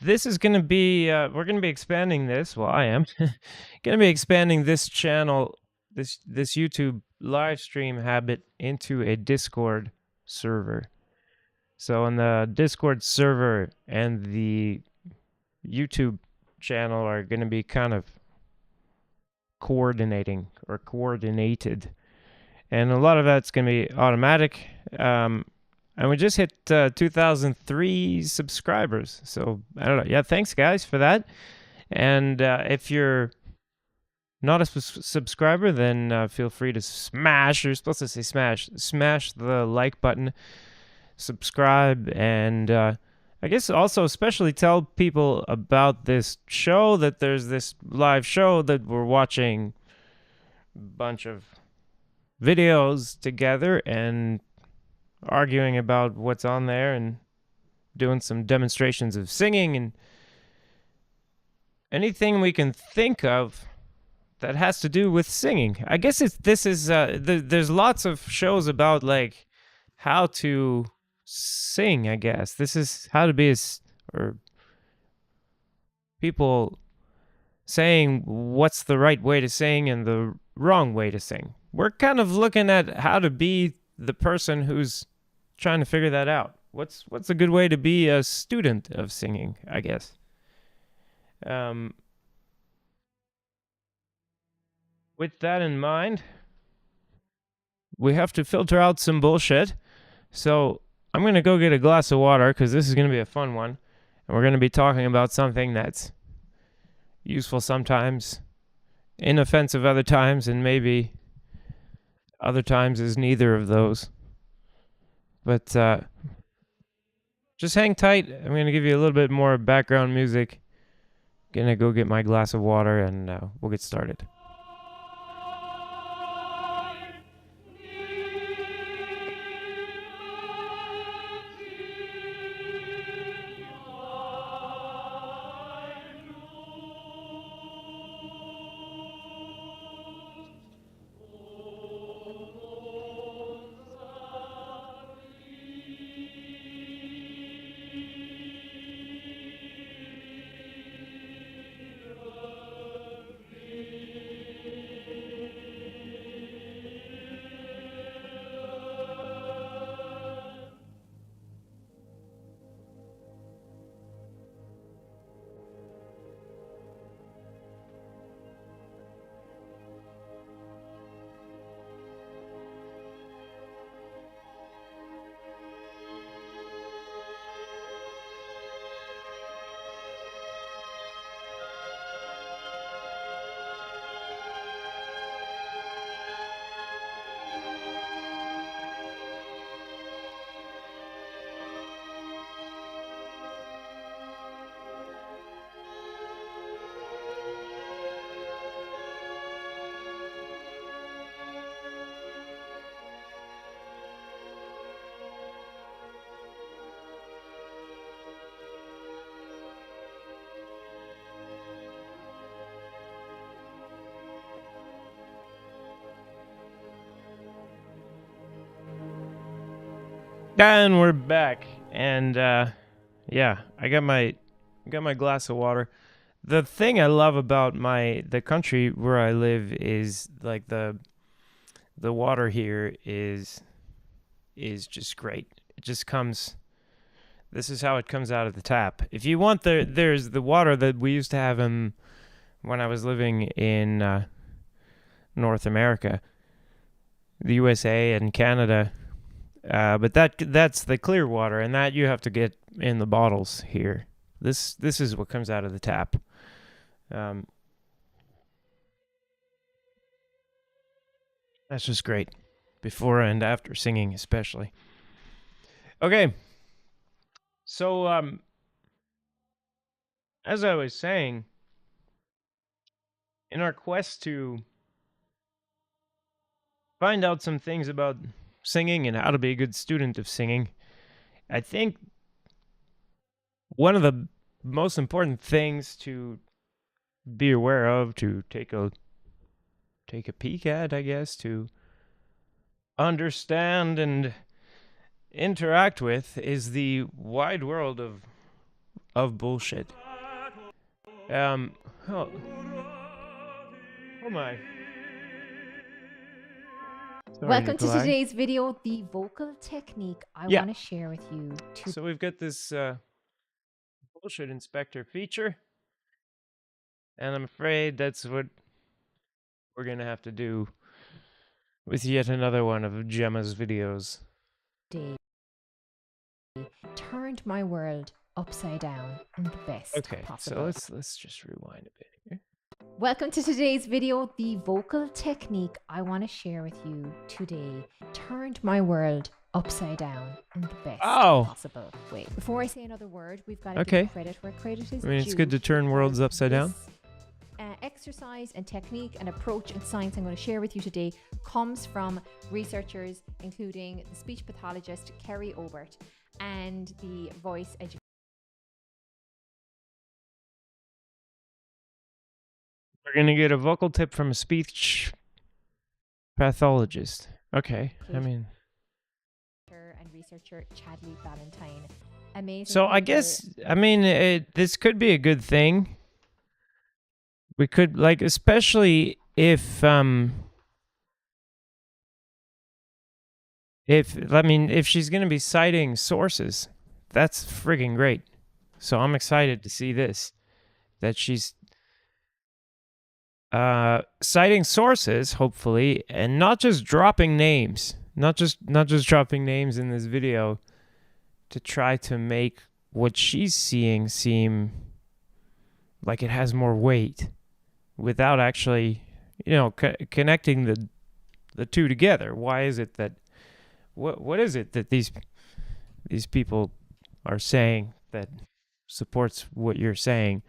this is going to be we're going to be expanding this. Well, I am going to be expanding this channel, this YouTube live stream habit into a Discord server. So on the Discord server and the YouTube channel are going to be kind of coordinating or coordinated, and a lot of that's going to be automatic. And we just hit 2003 subscribers, so I don't know. Yeah, thanks guys for that. And if you're not a subscriber, then feel free to smash. You're supposed to say smash the like button, subscribe, and I guess also especially tell people about this show, that there's this live show that we're watching a bunch of videos together and arguing about what's on there and doing some demonstrations of singing and anything we can think of that has to do with singing. I guess there's lots of shows about like how to sing. I guess this is how to be or people saying what's the right way to sing and the wrong way to sing. We're kind of looking at how to be the person who's trying to figure that out. What's a good way to be a student of singing, I guess. With that in mind, we have to filter out some bullshit. So I'm going to go get a glass of water because this is going to be a fun one. And we're going to be talking about something that's useful sometimes, inoffensive other times, and maybe other times is neither of those. But just hang tight. I'm going to give you a little bit more background music. Gonna go get my glass of water and we'll get started. And we're back, and yeah, I got my glass of water. The thing I love about the country where I live is like the water here is just great. It just comes. This is how it comes out of the tap. If you want, there's the water that we used to have when I was living in North America, the USA and Canada. But that's the clear water, and that you have to get in the bottles here. This is what comes out of the tap. That's just great, before and after singing, especially. Okay, so as I was saying, in our quest to find out some things about singing and how to be a good student of singing, I think one of the most important things to be aware of, to take a peek at, I guess, to understand and interact with, is the wide world of of bullshit. Oh, oh my. Sorry, Welcome Nikolai. to today's video, the vocal technique I Yeah. want to share with you. So we've got this bullshit inspector feature, and I'm afraid that's what we're gonna have to do with yet another one of Gemma's videos. Today, turned my world upside down in the best possible. So let's just rewind a bit here. Welcome to today's video, the vocal technique I want to share with you today. Turned my world upside down in the best possible way. Before I say another word, we've got to give credit where credit is I mean, it's due, good to turn worlds upside down. Exercise and technique and approach and science I'm going to share with you today comes from researchers including the speech pathologist Kerry Obert and the voice educator. We're gonna get a vocal tip from a speech pathologist. Okay, I mean, and researcher Chadley Valentine. Amazing. So I guess, I mean, this could be a good thing. We could, like, especially if she's gonna be citing sources, that's friggin' great. So I'm excited to see this, that she's citing sources, hopefully, and not just dropping names, not just dropping names in this video to try to make what she's seeing seem like it has more weight, without actually, connecting the two together. Why is it that what is it that these people are saying that supports what you're saying?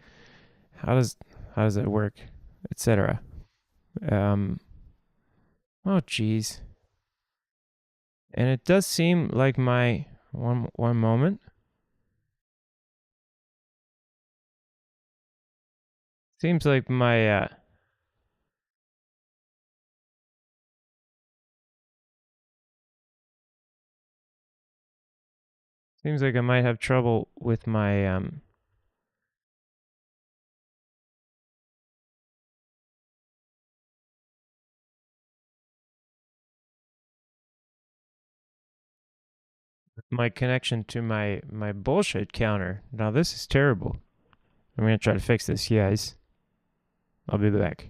How does that work, etc. Oh geez. And it does seem like my one moment. Seems like my seems like I might have trouble with my my connection to my bullshit counter. Now this is terrible. I'm gonna try to fix this, guys. I'll be back.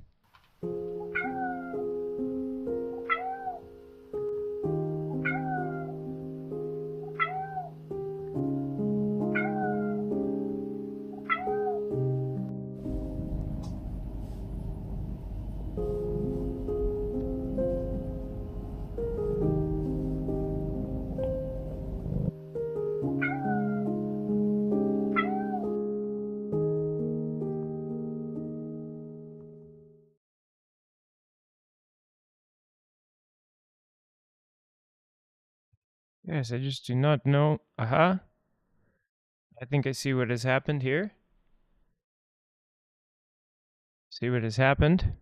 Yes, I just do not know. I think I see what has happened here. See what has happened.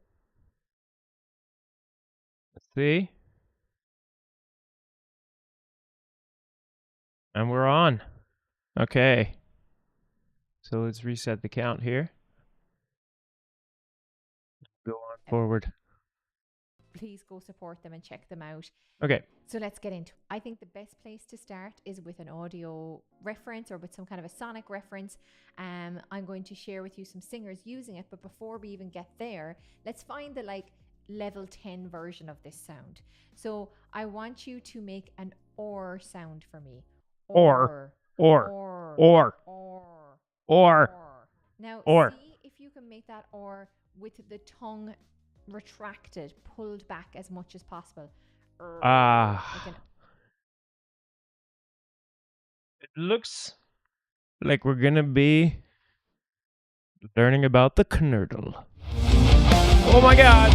Let's see. And we're on. Okay. So let's reset the count here. Go on forward. Please go support them and check them out. Okay. So let's get into it. I think the best place to start is with an audio reference or with some kind of a sonic reference. I'm going to share with you some singers using it, but before we even get there, let's find the level 10 version of this sound. So I want you to make an or sound for me. Or. Now see if you can make that or with the tongue retracted, pulled back as much as possible. It looks like we're gonna be learning about the knurdle. Oh my god!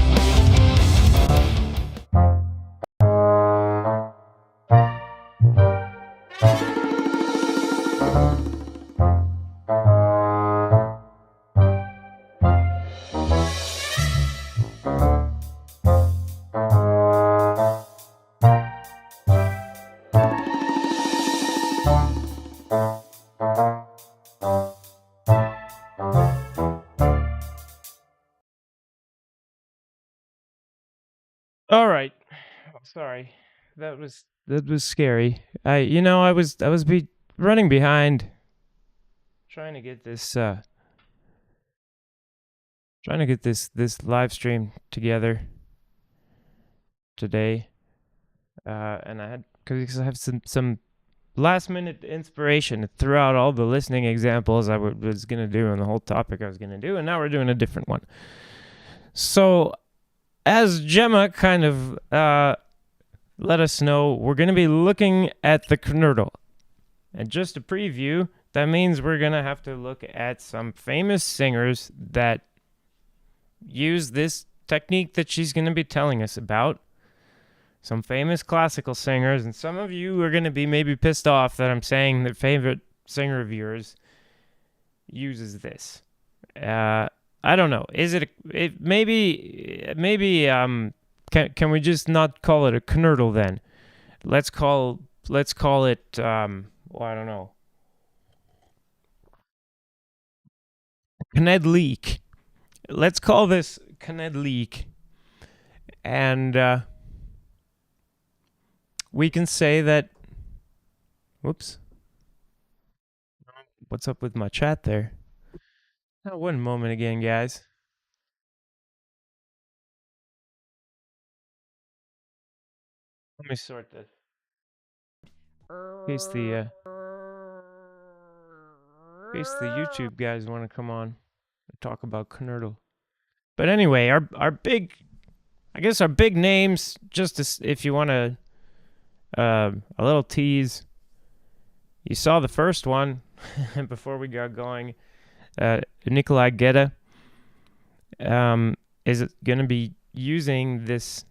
All right. Oh, sorry. That was scary. I was running behind trying to get this live stream together today. And I had because I have some last minute inspiration throughout all the listening examples was going to do and the whole topic I was going to do, and now we're doing a different one. So, as Gemma kind of let us know, we're going to be looking at the knurdle. And just a preview, that means we're going to have to look at some famous singers that use this technique that she's going to be telling us about. Some famous classical singers, and some of you are going to be maybe pissed off that I'm saying that favorite singer of yours uses this. I don't know. Is it maybe can we just not call it a knurdle then? Let's call it well, I don't know. Knedleek. Let's call this Knedleek. And we can say that whoops. What's up with my chat there? Oh, one moment again, guys. Let me sort this. In case the YouTube guys want to come on and talk about Knurdle. But anyway, our big, I guess our big names. Just if you want to, a little tease. You saw the first one before we got going. Nikolai Gedda is going to be using this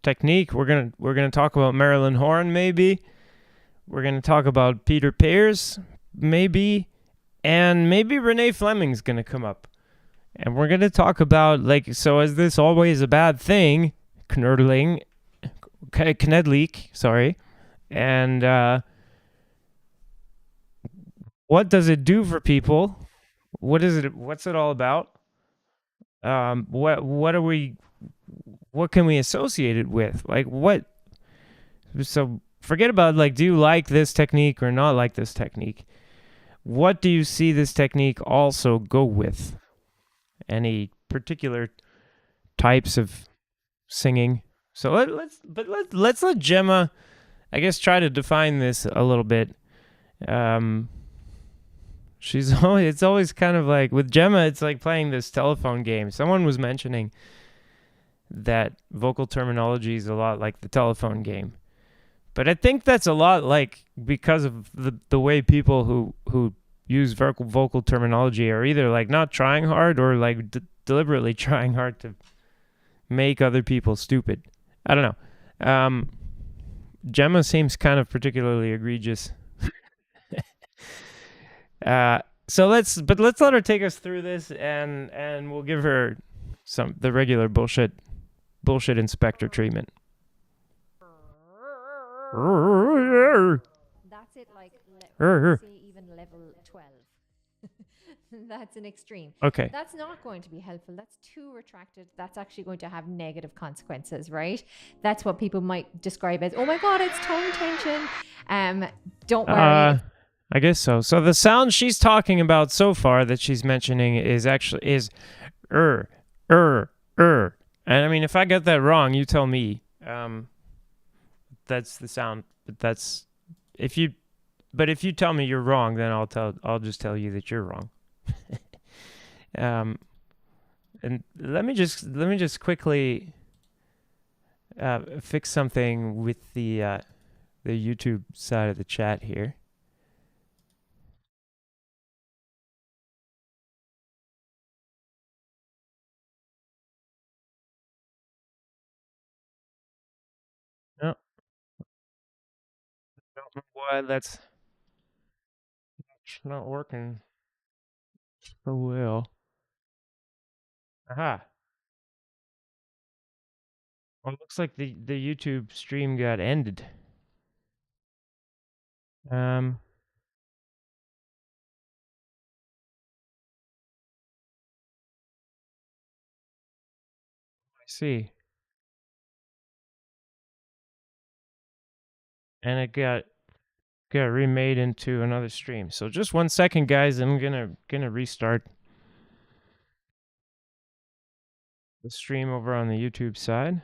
technique. We're gonna talk about Marilyn Horne, maybe. We're gonna talk about Peter Pears, maybe, and maybe Renee Fleming's gonna come up, and we're gonna talk about so is this always a bad thing? Knurdling, Knedleek, sorry, and what does it do for people? What is it? What's it all about? What can we associate it with? What? So forget about do you like this technique or not like this technique? What do you see this technique also go with? Any particular types of singing? So let's let Gemma, I guess, try to define this a little bit. It's always kind of like with Gemma, it's like playing this telephone game. Someone was mentioning that vocal terminology is a lot like the telephone game. But I think that's a lot like because of the way people who use vocal terminology are either not trying hard or deliberately trying hard to make other people stupid. I don't know. Gemma seems kind of particularly egregious. So let's let her take us through this, and we'll give her the regular bullshit inspector treatment. That's it, let's say even level 12. That's an extreme. Okay. That's not going to be helpful. That's too retracted. That's actually going to have negative consequences, right? That's what people might describe as, oh my God, it's tongue tension. Don't worry. I guess so. So the sound she's talking about so far that she's mentioning is And I mean, if I get that wrong, you tell me. That's the sound, but if you tell me you're wrong, then I'll just tell you that you're wrong. And let me just quickly fix something with the YouTube side of the chat here. No, I don't know why that's not working so well. Aha. Well, it looks like the YouTube stream got ended. I see. and it got remade into another stream. So just 1 second, guys. I'm gonna restart the stream over on the YouTube side.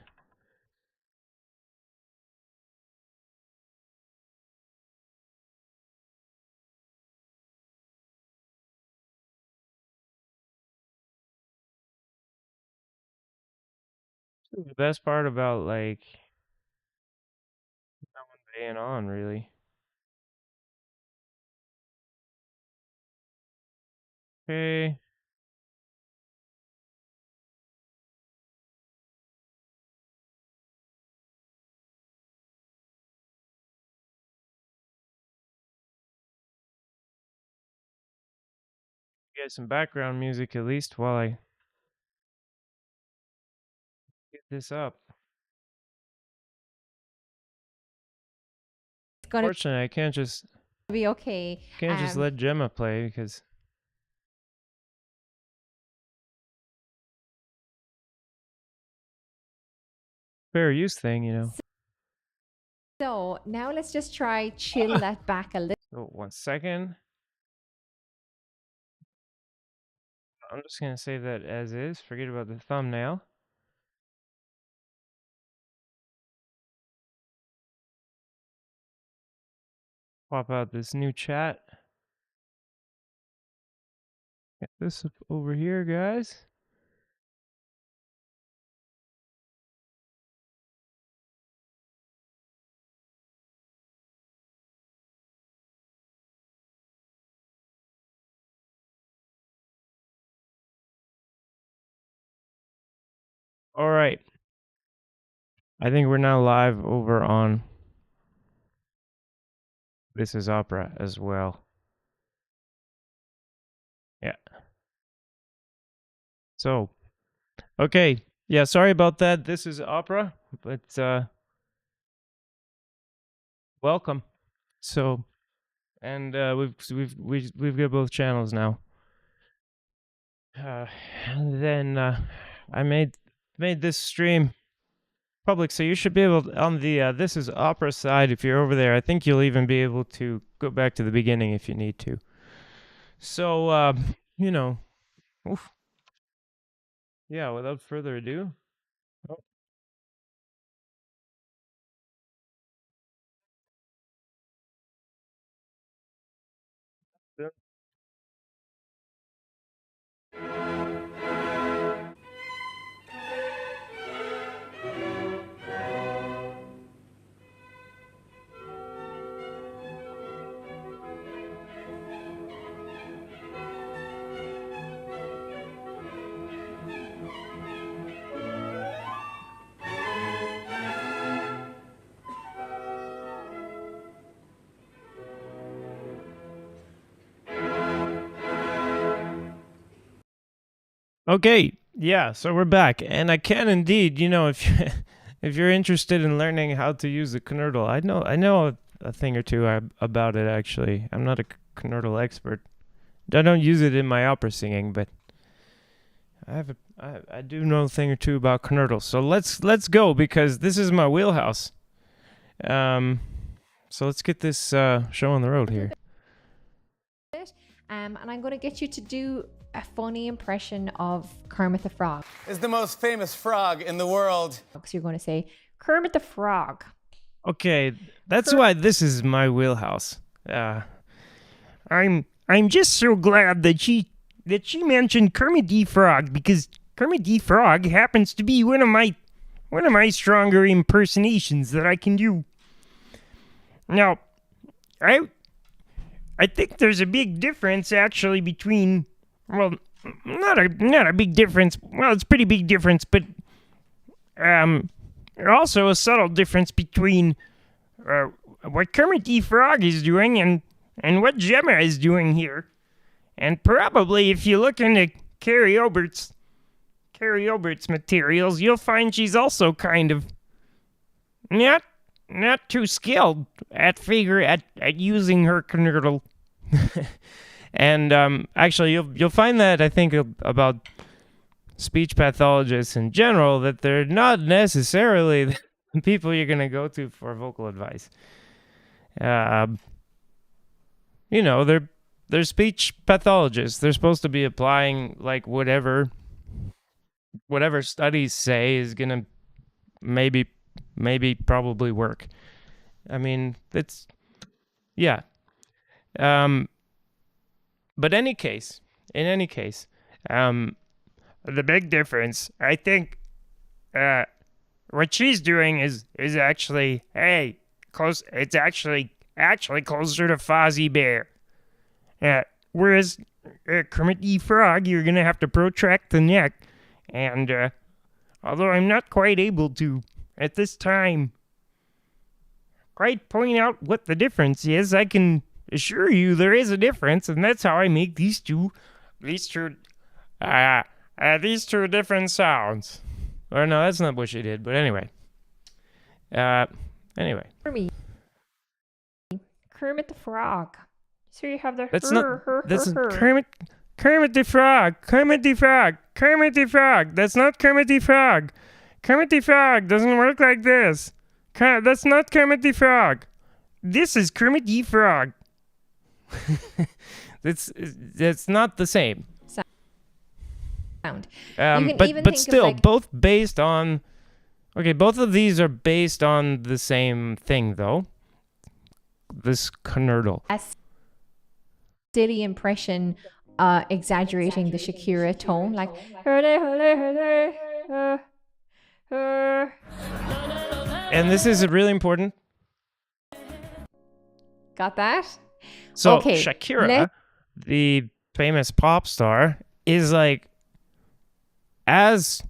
The best part about like no one being on, really. Okay. Get some background music at least while I get this up. It's gonna Fortunately, I can't just be okay. let Gemma play because fair use thing, you know. So now let's just try chill that back a little. So 1 second. I'm just gonna save that as is. Forget about the thumbnail. Pop out this new chat. Get this up over here, guys. All right. I think we're now live over on This Is Opera as well. Yeah. So, okay. Yeah, sorry about that. This is Opera, but welcome. So, and we've got both channels now. Then I made this stream public, so you should be able to, on the This Is Opera side, if you're over there, I think you'll even be able to go back to the beginning if you need to. So, you know, oof. Yeah, without further ado. Oh. Yeah. Okay, yeah, so we're back, and I can indeed, you know, if you, if you're interested in learning how to use the Knurtle, I know a thing or two about it. Actually, I'm not a Knurtle expert. I don't use it in my opera singing, but I do know a thing or two about Knurtle. So let's go because this is my wheelhouse. So let's get this show on the road here. And I'm going to get you to do a funny impression of Kermit the Frog. Is the most famous frog in the world. So you're going to say, Kermit the Frog. Okay, that's why this is my wheelhouse. I'm just so glad that she mentioned Kermit the Frog because Kermit the Frog happens to be one of my stronger impersonations that I can do. Now, I think there's a big difference actually between, well, not a big difference. Well, it's a pretty big difference, but also a subtle difference between what Kermit the Frog is doing and what Gemma is doing here. And probably if you look into Carrie Obert's materials, you'll find she's also kind of not too skilled at using her Knurtle. And actually, you'll find that I think about speech pathologists in general that they're not necessarily the people you're gonna go to for vocal advice. They're speech pathologists. They're supposed to be applying like whatever studies say is gonna maybe probably work. I mean, it's yeah. But in any case, the big difference, I think, what she's doing is actually close. It's actually closer to Fozzie Bear. Whereas Kermit the Frog, you're gonna have to protract the neck, and although I'm not quite able to at this time quite point out what the difference is, I can assure you there is a difference, and that's how I make these two different sounds. Or no, that's not what she did. But anyway, For me, Kermit the Frog. So you have the that's her. Kermit the Frog. Kermit the Frog. Kermit the Frog. That's not Kermit the Frog. Kermit the Frog doesn't work like this. That's not Kermit the Frog. This is Kermit the Frog. It's not the same. Sound. You can even think but of, still, like, both based on. Okay, both of these are based on the same thing, though. This Knurdle. a silly impression, exaggerating the Shakira tone, like hurley, hurley, hurley, And this is really important. Got that? So Okay, Shakira, the famous pop star, is like as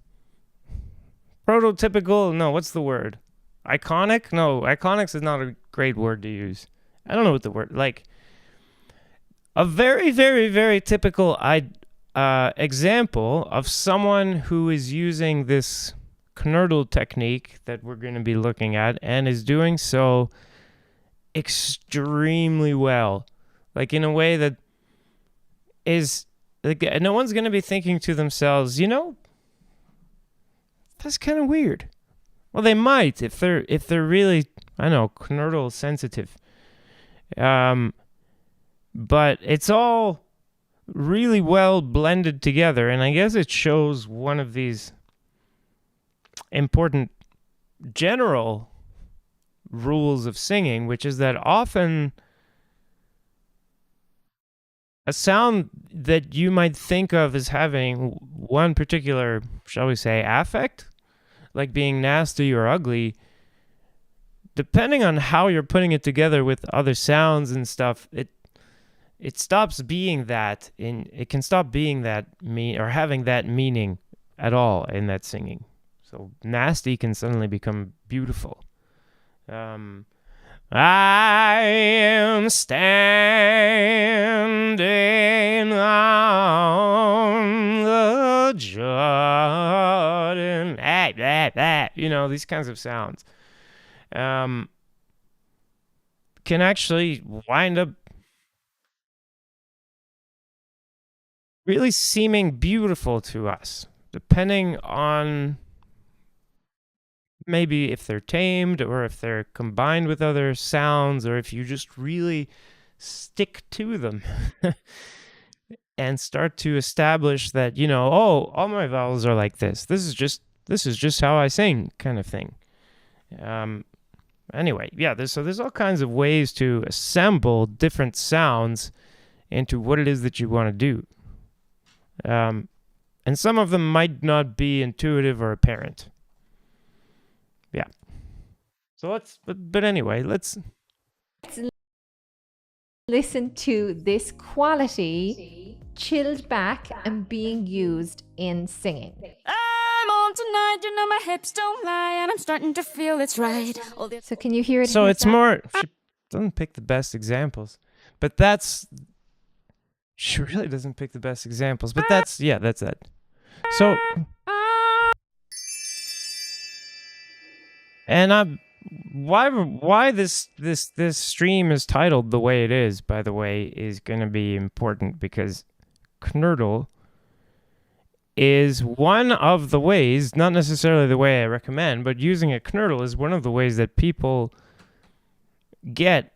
prototypical. No, what's the word? Iconic? No, iconics is not a great word to use. I don't know what the word, like a very, very, very typical example of someone who is using this Knurdle technique that we're going to be looking at and is doing so extremely well, like in a way that is like no one's going to be thinking to themselves, that's kind of weird. Well, they might if they're really, I don't know, Knurdle sensitive. But it's all really well blended together, and I guess it shows one of these important general rules of singing, which is that often a sound that you might think of as having one particular, shall we say, affect, like being nasty or ugly, depending on how you're putting it together with other sounds and stuff, it stops being that. It can stop being that or having that meaning at all in that singing. So nasty can suddenly become beautiful. I am standing on the Jordan. These kinds of sounds can actually wind up really seeming beautiful to us, depending on maybe if they're tamed or if they're combined with other sounds or if you just really stick to them and start to establish that, all my vowels are like this. This is just how I sing, kind of thing. Anyway, yeah, there's all kinds of ways to assemble different sounds into what it is that you want to do. And some of them might not be intuitive or apparent. Yeah. So but anyway, let's listen to this quality chilled back and being used in singing. I'm on tonight, my hips don't lie, and I'm starting to feel it's right. So can you hear it? So in it's the more, she doesn't pick the best examples, but she really doesn't pick the best examples, but that's it. So, and why this stream is titled the way it is, by the way, is going to be important because Knurdle is one of the ways, not necessarily the way I recommend, but using a Knurdle is one of the ways that people get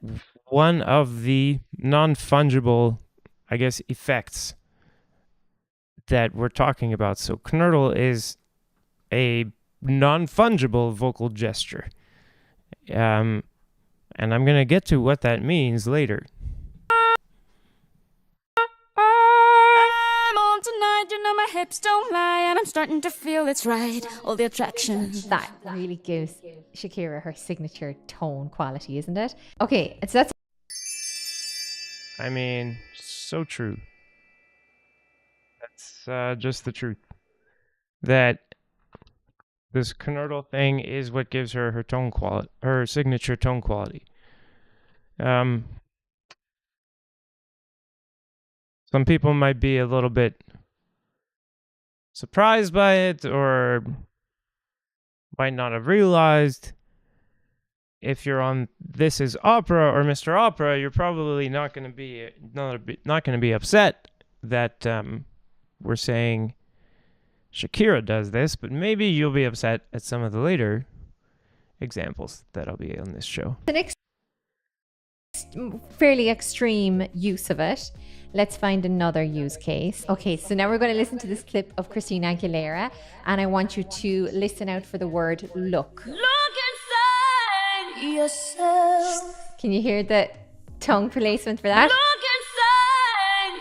one of the non-fungible, I guess, effects that we're talking about. So knurtle is a non-fungible vocal gesture. And I'm going to get to what that means later. I'm on tonight, you know my hips don't lie, and I'm starting to feel it's right. All the attraction. That really gives Shakira her signature tone quality, isn't it? Okay, so that's I mean, so true. That's just the truth. That this knurtle thing is what gives her her tone quality, her signature tone quality. Some people might be a little bit surprised by it, or might not have realized. If you're on This Is Opera or Mr. Opera, you're probably not going to be upset that we're saying Shakira does this, but maybe you'll be upset at some of the later examples that I'll be on this show. an fairly extreme use of it. Let's find another use case. Okay, so now we're going to listen to this clip of Christina Aguilera, and I want you to listen out for the word look. Look inside yourself. Can you hear the tongue placement for that? Look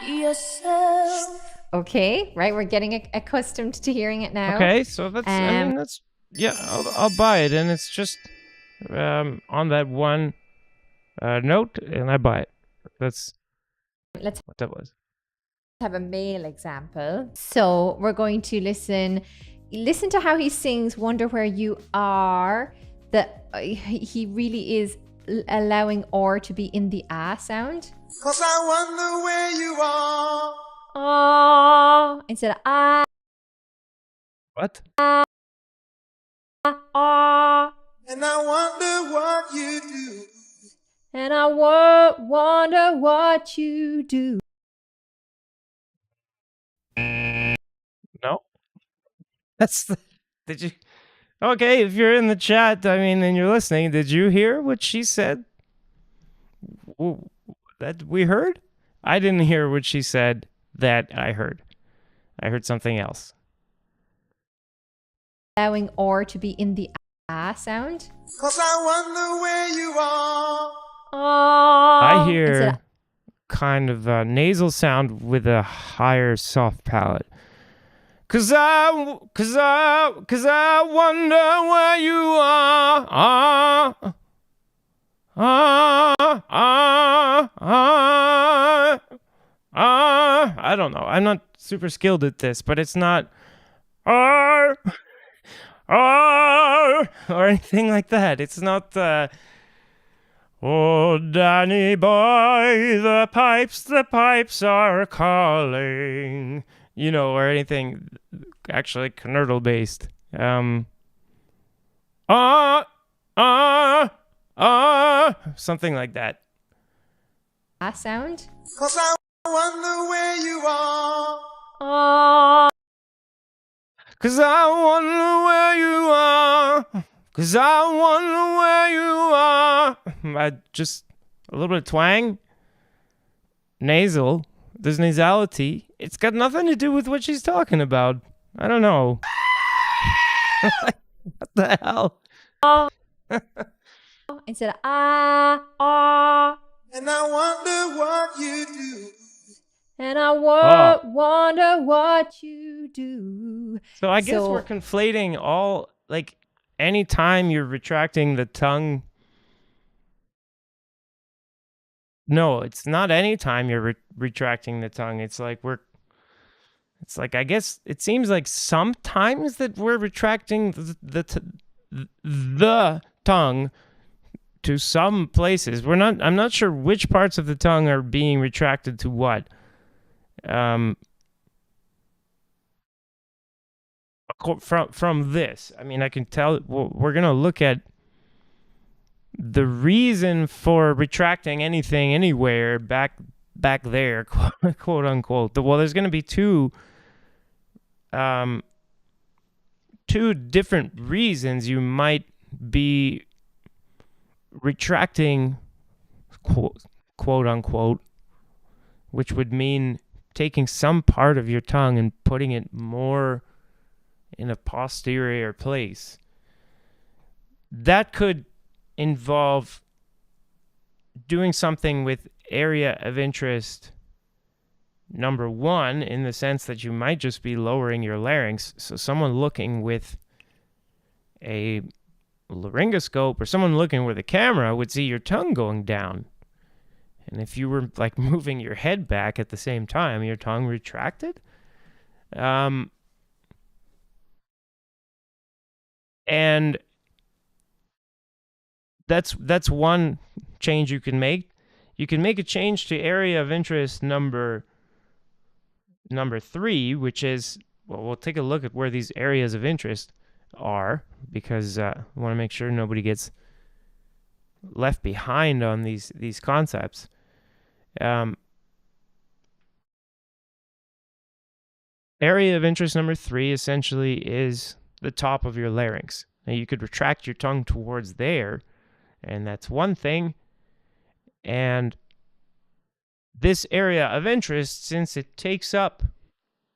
inside yourself. Okay, right, we're getting accustomed to hearing it now. Okay, so that's, I mean, that's, yeah, I'll buy it, and it's just on that one note, and I buy it. That's Let's what that was. have a male example. So we're going to listen to how he sings Wonder Where You Are. He really is allowing or to be in the ah sound. 'Cause I wonder where you are. Ah, instead of ah, What? ah. And I wonder what you do. And I wonder what you do. No. Did you? Okay, if you're in the chat, I mean, and you're listening, did you hear what she said? That we heard? I didn't hear what she said that I heard. I heard something else. Allowing or to be in the ah sound. 'Cause I wonder where you are. I Instead hear of kind of a nasal sound with a higher soft palate. Cause I wonder where you are. I don't know. I'm not super skilled at this, but it's not or anything like that. It's not oh, Danny boy, the pipes are calling. You know, or anything actually knurtle based. Something like that. ah sound. 'Cause I wonder where you are. Cause I wonder where you are. Cause I wonder where you are. Just a little bit of twang. Nasal. There's nasality. It's got nothing to do with what she's talking about. I don't know. What the hell? Instead of ah. And I wonder what you do. And I wonder what you do. So I guess So- we're conflating all, like, anytime you're retracting the tongue. No, it's not anytime you're retracting the tongue. It's like I guess it seems like sometimes that we're retracting the tongue to some places. I'm not sure which parts of the tongue are being retracted to what. From this, I mean, I can tell. We're gonna look at the reason for retracting anything anywhere back there, quote unquote. Well, there's gonna be two different reasons you might be retracting quote unquote, which would mean taking some part of your tongue and putting it more in a posterior place. That could involve doing something with area of interest number 1, in the sense that you might just be lowering your larynx. So someone looking with a laryngoscope or someone looking with a camera would see your tongue going down. And if you were like moving your head back at the same time, your tongue retracted. And that's one change you can make. You can make a change to area of interest number 3, which is, well, we'll take a look at where these areas of interest are, because I want to make sure nobody gets left behind on these concepts. Area of interest number 3 essentially is the top of your larynx. Now you could retract your tongue towards there, and that's one thing. And this area of interest, since it takes up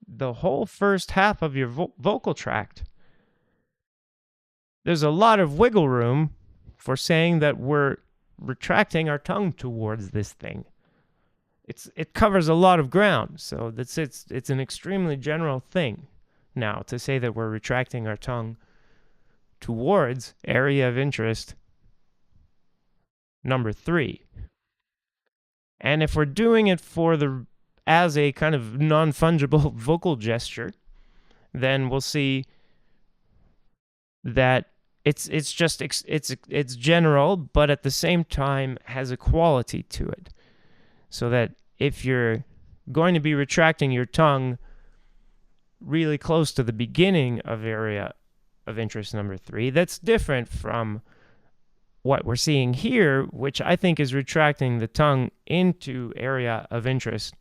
the whole first half of your vocal tract, there's a lot of wiggle room for saying that we're retracting our tongue towards this thing. It covers a lot of ground, so it's an extremely general thing now to say that we're retracting our tongue towards area of interest number 3. And if we're doing it as a kind of non-fungible vocal gesture, then we'll see that it's general, but at the same time has a quality to it. So that if you're going to be retracting your tongue really close to the beginning of area of interest number 3, that's different from what we're seeing here, which I think is retracting the tongue into area of interest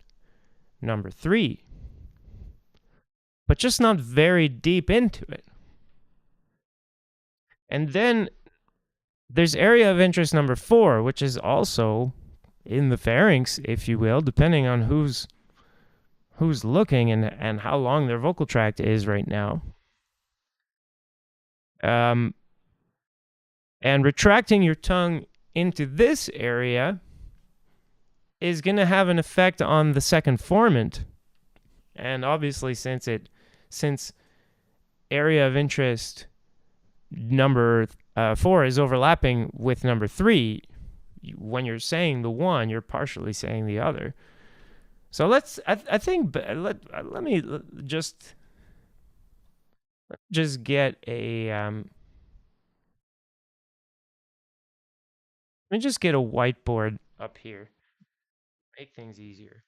number 3, but just not very deep into it. And then there's area of interest number 4, which is also in the pharynx, if you will, depending on who's looking and how long their vocal tract is right now. And retracting your tongue into this area is going to have an effect on the second formant. And obviously, since area of interest number 4 is overlapping with number 3, when you're saying the one, you're partially saying the other. So let me just get a let me just get a whiteboard up here. Make things easier.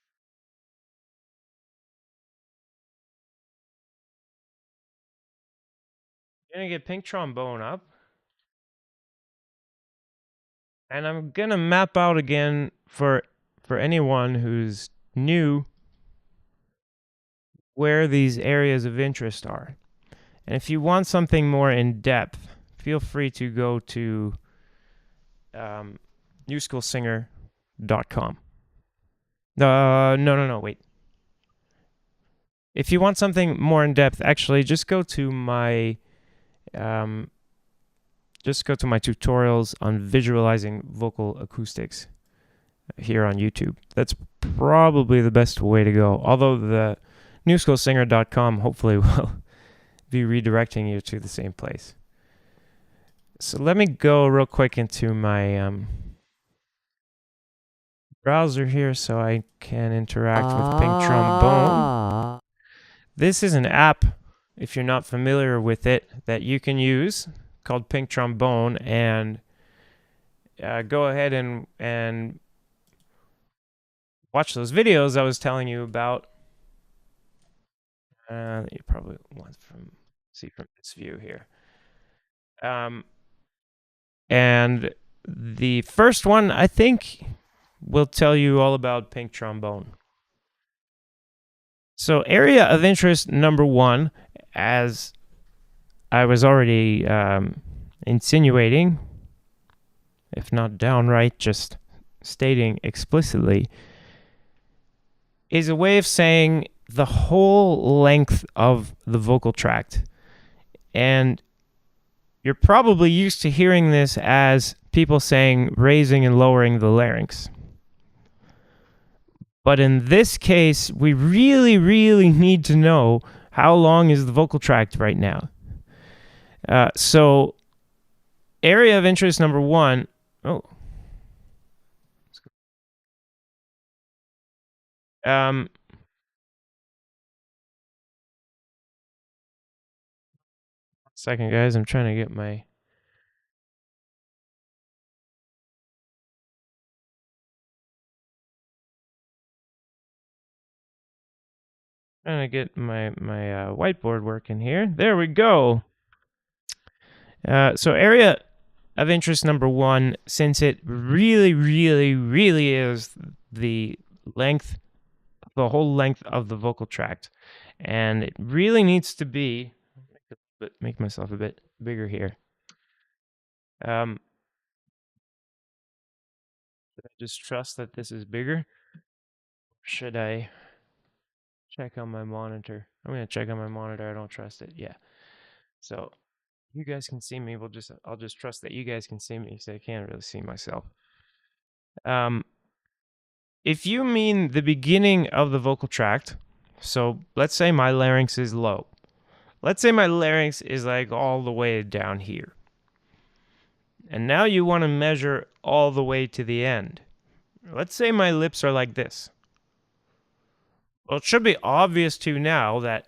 I'm gonna get pink trombone up. And I'm gonna map out again for anyone who's new where these areas of interest are. And if you want something more in depth, feel free to go to newschoolsinger.com. No, wait. If you want something more in depth, actually, just go to my tutorials on visualizing vocal acoustics here on YouTube. That's probably the best way to go. Although the newschoolsinger.com hopefully will be redirecting you to the same place. So let me go real quick into my browser here so I can interact with Pink Trombone. This is an app, if you're not familiar with it, that you can use called Pink Trombone, and go ahead and watch those videos I was telling you about. You probably want to see from this view here. And the first one, I think, will tell you all about Pink Trombone. So area of interest number 1, as I was already insinuating, if not downright just stating explicitly, is a way of saying the whole length of the vocal tract. And you're probably used to hearing this as people saying raising and lowering the larynx. But in this case, we really, really need to know how long is the vocal tract right now. So area of interest number 1. Second, guys, I'm trying to get my whiteboard working here. There we go. So area of interest number 1, since it really, really, really is the whole length of the vocal tract, and it really needs to be, make myself a bit bigger here. Should I just trust that this is bigger? Should I check on my monitor? I'm going to check on my monitor. I don't trust it. Yeah. So you guys can see me. I'll just trust that you guys can see me, so I can't really see myself. If you mean the beginning of the vocal tract, so let's say my larynx is low. Let's say my larynx is like all the way down here. And now you want to measure all the way to the end. Let's say my lips are like this. Well, it should be obvious to you now that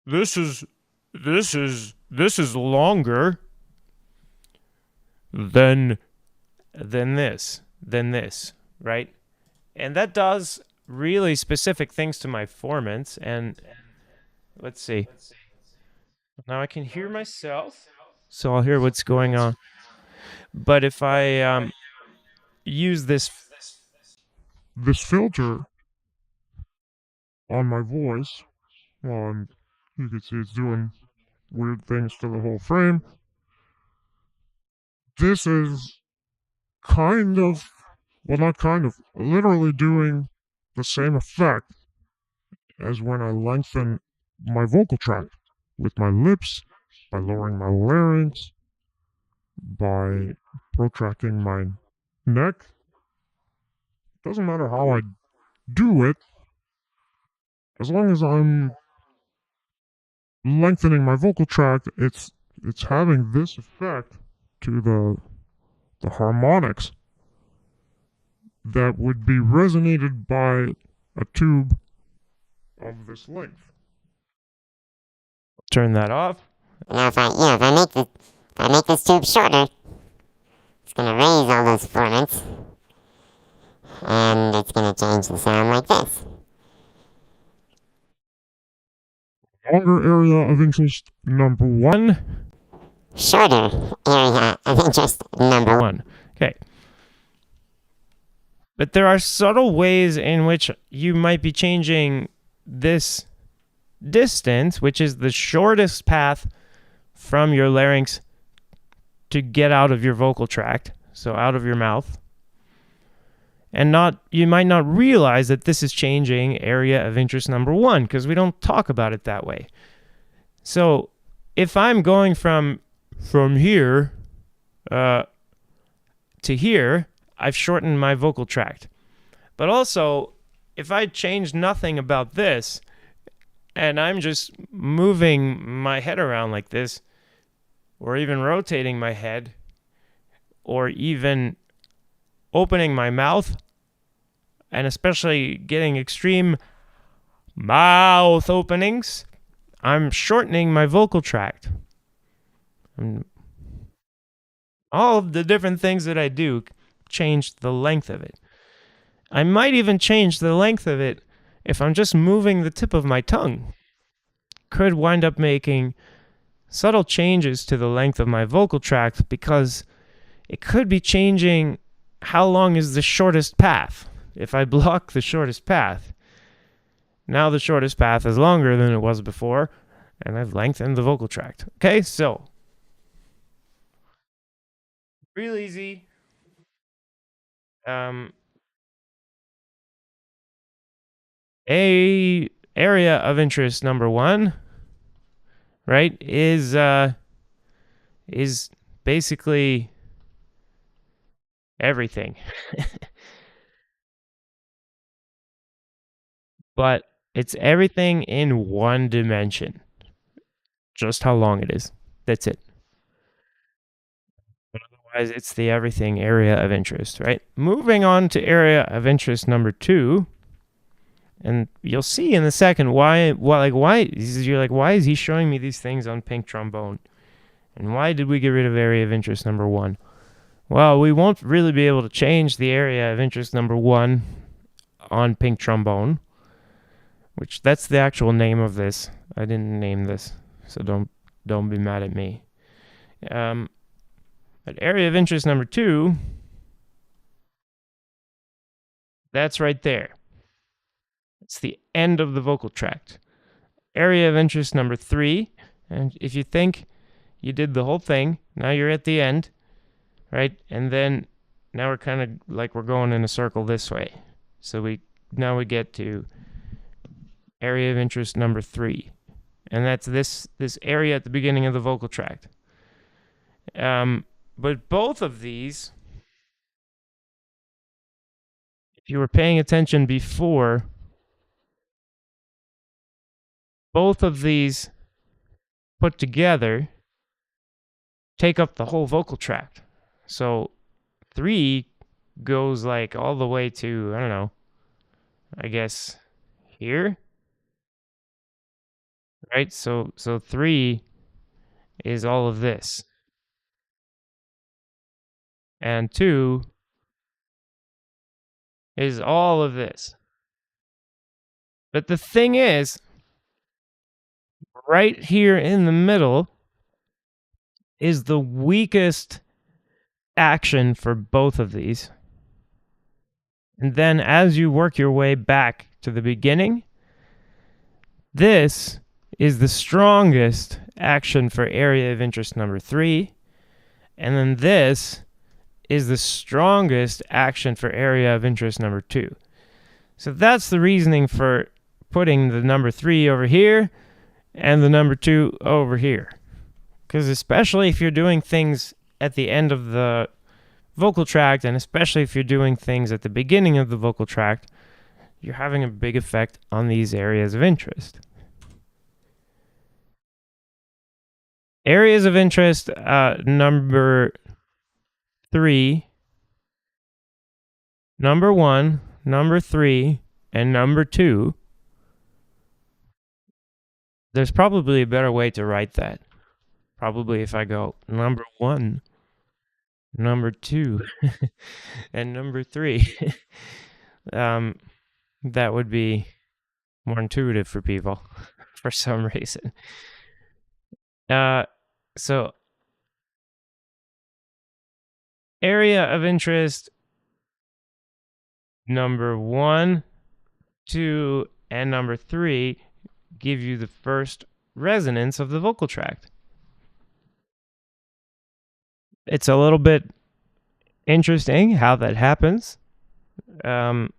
this is longer than this, right? And that does really specific things to my formants. And let's see. Now I can hear myself, so I'll hear what's going on. But if I use this filter on my voice, you can see it's doing weird things to the whole frame. This is literally doing the same effect as when I lengthen my vocal tract with my lips, by lowering my larynx, by protracting my neck. Doesn't matter how I do it, as long as I'm lengthening my vocal tract, it's having this effect to the harmonics that would be resonated by a tube of this length. Turn that off. Now if I make this tube shorter, it's gonna raise all those formants, and it's gonna change the sound like this. Longer area of interest number 1. Shorter area of interest number 1. Okay. But there are subtle ways in which you might be changing this distance, which is the shortest path from your larynx to get out of your vocal tract, so out of your mouth. And you might not realize that this is changing area of interest number 1, because we don't talk about it that way. So if I'm going from here to here, I've shortened my vocal tract. But also, if I change nothing about this, and I'm just moving my head around like this, or even rotating my head, or even opening my mouth, and especially getting extreme mouth openings, I'm shortening my vocal tract. All of the different things that I do change the length of it. I might even change the length of it if I'm just moving the tip of my tongue. Could wind up making subtle changes to the length of my vocal tract, because it could be changing how long is the shortest path. If I block the shortest path, now the shortest path is longer than it was before, and I've lengthened the vocal tract. Okay, so real easy. a area of interest number 1, right, is basically everything. But it's everything in one dimension. Just how long it is. That's it. But otherwise, it's the everything area of interest, right? Moving on to area of interest number 2. And you'll see in a second why you're like, why is he showing me these things on Pink Trombone? And why did we get rid of area of interest number 1? Well, we won't really be able to change the area of interest number 1 on Pink Trombone, which that's the actual name of this. I didn't name this, so don't be mad at me. But area of interest number 2, that's right there. It's the end of the vocal tract. Area of interest number 3, and if you think you did the whole thing, now you're at the end, right? And then now we're kind of like we're going in a circle this way. So we get to area of interest number 3, and that's this area at the beginning of the vocal tract. But both of these, if you were paying attention before, both of these put together take up the whole vocal tract. So 3 goes like all the way to, I don't know, I guess here, right? So 3 is all of this, and 2 is all of this. But the thing is, right here in the middle is the weakest action for both of these. And then as you work your way back to the beginning, this is the strongest action for area of interest number 3. And then this is the strongest action for area of interest number 2. So that's the reasoning for putting the number 3 over here and the number 2 over here. Because especially if you're doing things at the end of the vocal tract, and especially if you're doing things at the beginning of the vocal tract, you're having a big effect on these areas of interest. Areas of interest number 3, number 1, number 3, and number 2. There's probably a better way to write that. Probably if I go number 1, number 2, and number 3. That would be more intuitive for people for some reason. So area of interest number 1, 2, and number 3 give you the first resonance of the vocal tract. It's a little bit interesting how that happens. And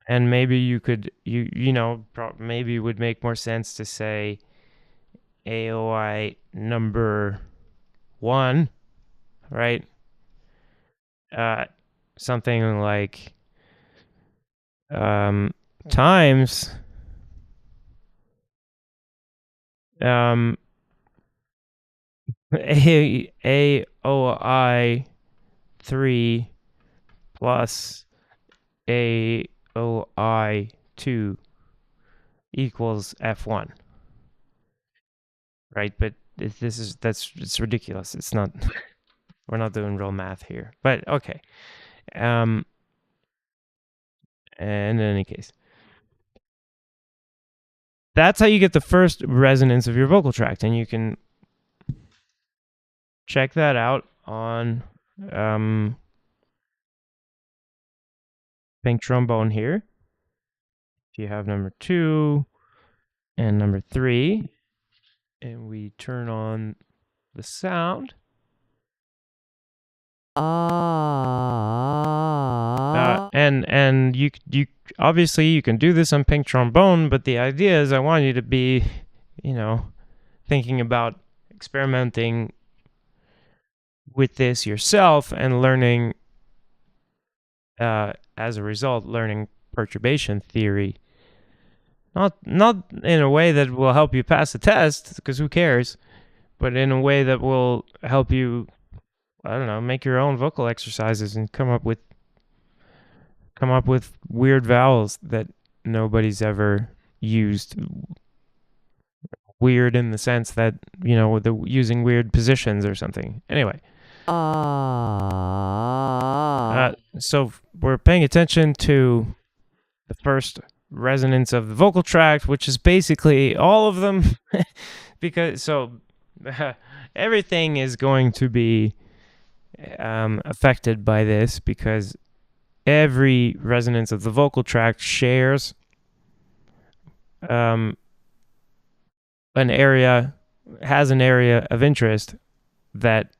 maybe you could, maybe it would make more sense to say AOI number 1, right? Something like times AOI 3 plus AOI 2 equals F1. Right? But it's ridiculous. It's not, we're not doing real math here. But okay. And in any case, that's how you get the first resonance of your vocal tract, and you can check that out on Pink Trombone here. If you have number 2 and number 3, and we turn on the sound, And you obviously you can do this on Pink Trombone, but the idea is I want you to be, thinking about experimenting with this yourself and learning, as a result, learning perturbation theory. Not in a way that will help you pass the test, because who cares, but in a way that will help you, I don't know, make your own vocal exercises and come up with weird vowels that nobody's ever used. Weird in the sense that, they're using weird positions or something. Anyway. So we're paying attention to the first resonance of the vocal tract, which is basically all of them. Because everything is going to be affected by this, because every resonance of the vocal tract shares an area of interest that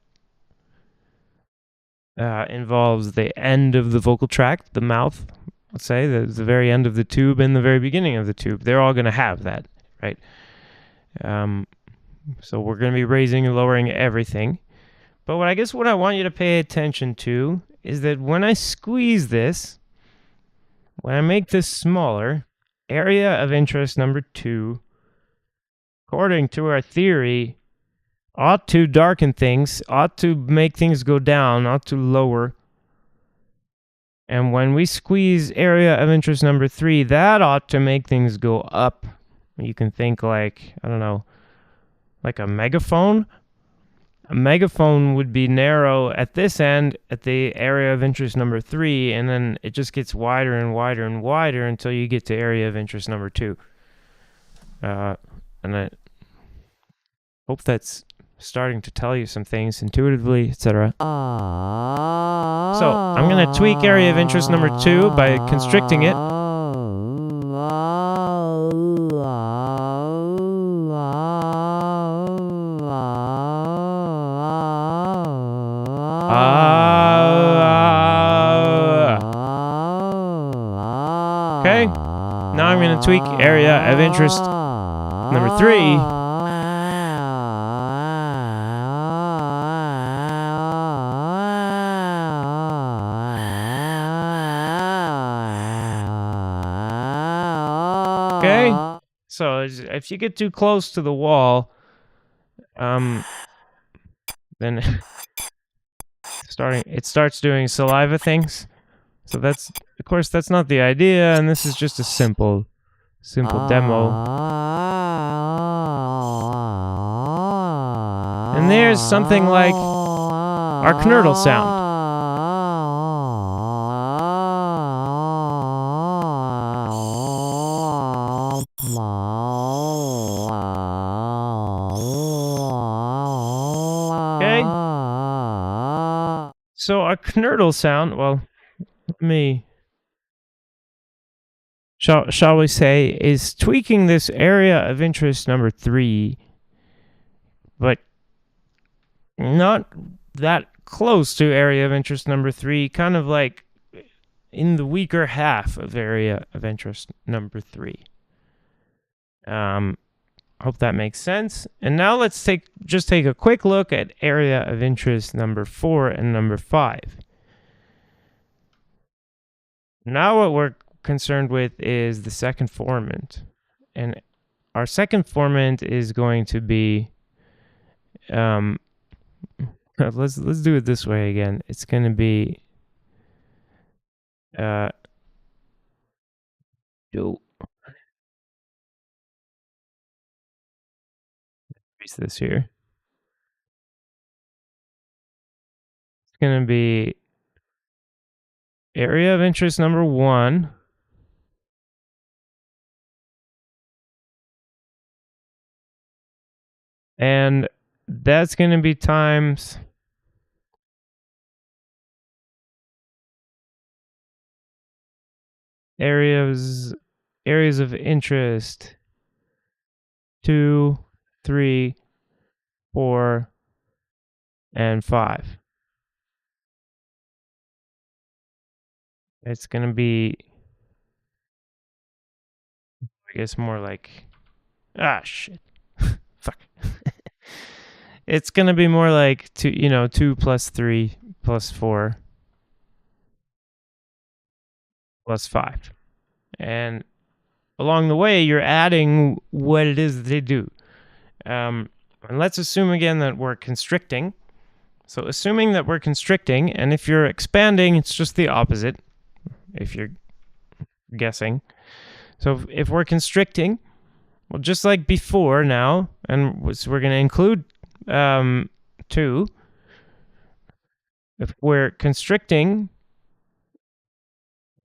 involves the end of the vocal tract, the mouth, let's say, the very end of the tube and the very beginning of the tube. They're all going to have that, right? So we're going to be raising and lowering everything. But what I want you to pay attention to is that when I squeeze this, when I make this smaller, area of interest number 2, according to our theory, ought to darken things, ought to make things go down, ought to lower. And when we squeeze area of interest number 3, that ought to make things go up. You can think like, I don't know, like a megaphone. A megaphone would be narrow at this end, at the area of interest number 3, and then it just gets wider and wider and wider until you get to area of interest number 2. And I hope that's starting to tell you some things intuitively, etc. So I'm going to tweak area of interest number 2 by constricting it. Okay, now I'm going to tweak area of interest number 3. Okay, so if you get too close to the wall, then it starts doing saliva things. So that's, of course, that's not the idea, and this is just a simple demo. And there's something like our knurtle sound. Okay. So our knurtle sound, well, shall we say, is tweaking this area of interest number 3, but not that close to area of interest number 3, kind of like in the weaker half of area of interest number 3. Hope that makes sense. And now let's take a quick look at area of interest number 4 and number 5. Now what we're concerned with is the second formant. And our second formant is going to be, let's do it this way again. It's going to be, this here. It's going to be area of interest number 1. And that's going to be times areas of interest 2, 3, 4, and 5. it's going to be, I guess, more like, shit. Fuck. It's going to be more like 2 plus 3 plus 4 plus 5. And along the way, you're adding what it is that they do. And let's assume again that we're constricting. So assuming that we're constricting, and if you're expanding, it's just the opposite, if you're guessing. So if we're constricting, well, just like before now, and so we're going to include 2. If we're constricting,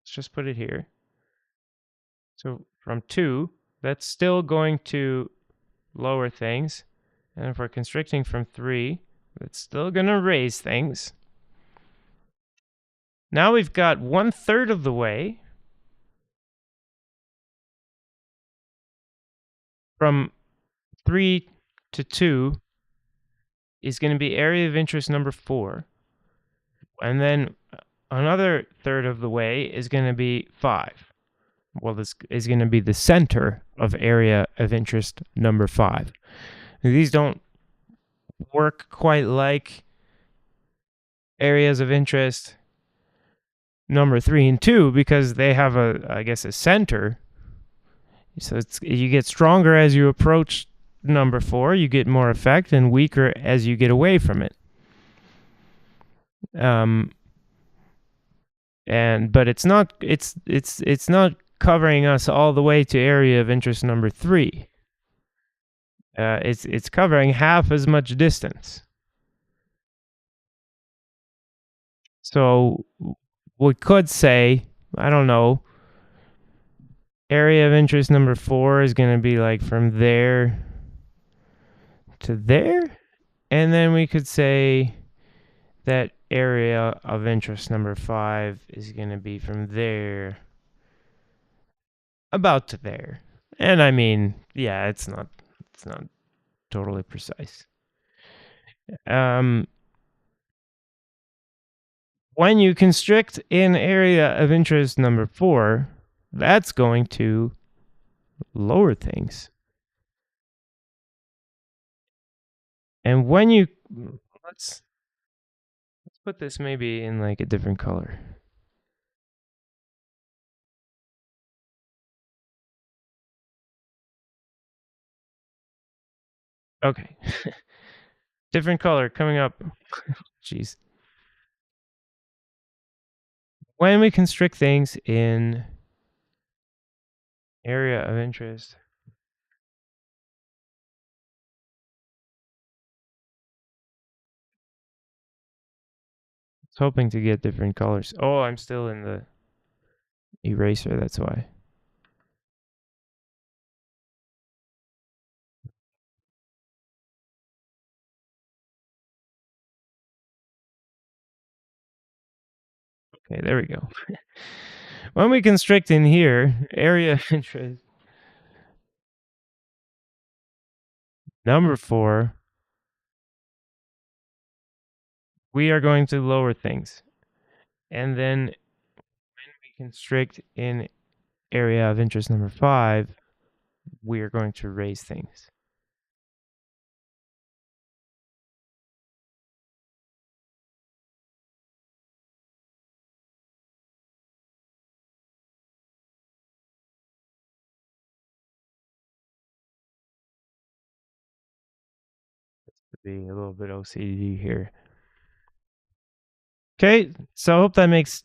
let's just put it here. So from 2, that's still going to lower things. And if we're constricting from 3, that's still going to raise things. Now we've got 1/3 of the way from 3 to 2 is going to be area of interest number 4. And then another third of the way is going to be 5. Well, this is going to be the center of area of interest number 5. These don't work quite like areas of interest number 3 and 2 because they have a center. So you get stronger as you approach number 4, you get more effect, and weaker as you get away from it. But it's not covering us all the way to area of interest number 3. It's covering half as much distance. So we could say, I don't know, area of interest number 4 is going to be like from there to there, and then we could say that area of interest number 5 is going to be from there about to there. And I mean, yeah, it's not totally precise. When you constrict in area of interest number 4, that's going to lower things. And when you let's put this maybe in like a different color. Okay. Different color coming up. Jeez. When we constrict things in area of interest, I was hoping to get different colors. Oh, I'm still in the eraser, that's why. Okay, there we go. When we constrict in here, area of interest number 4, we are going to lower things. And then when we constrict in area of interest number 5, we are going to raise things. Being a little bit OCD here. Okay, so I hope that makes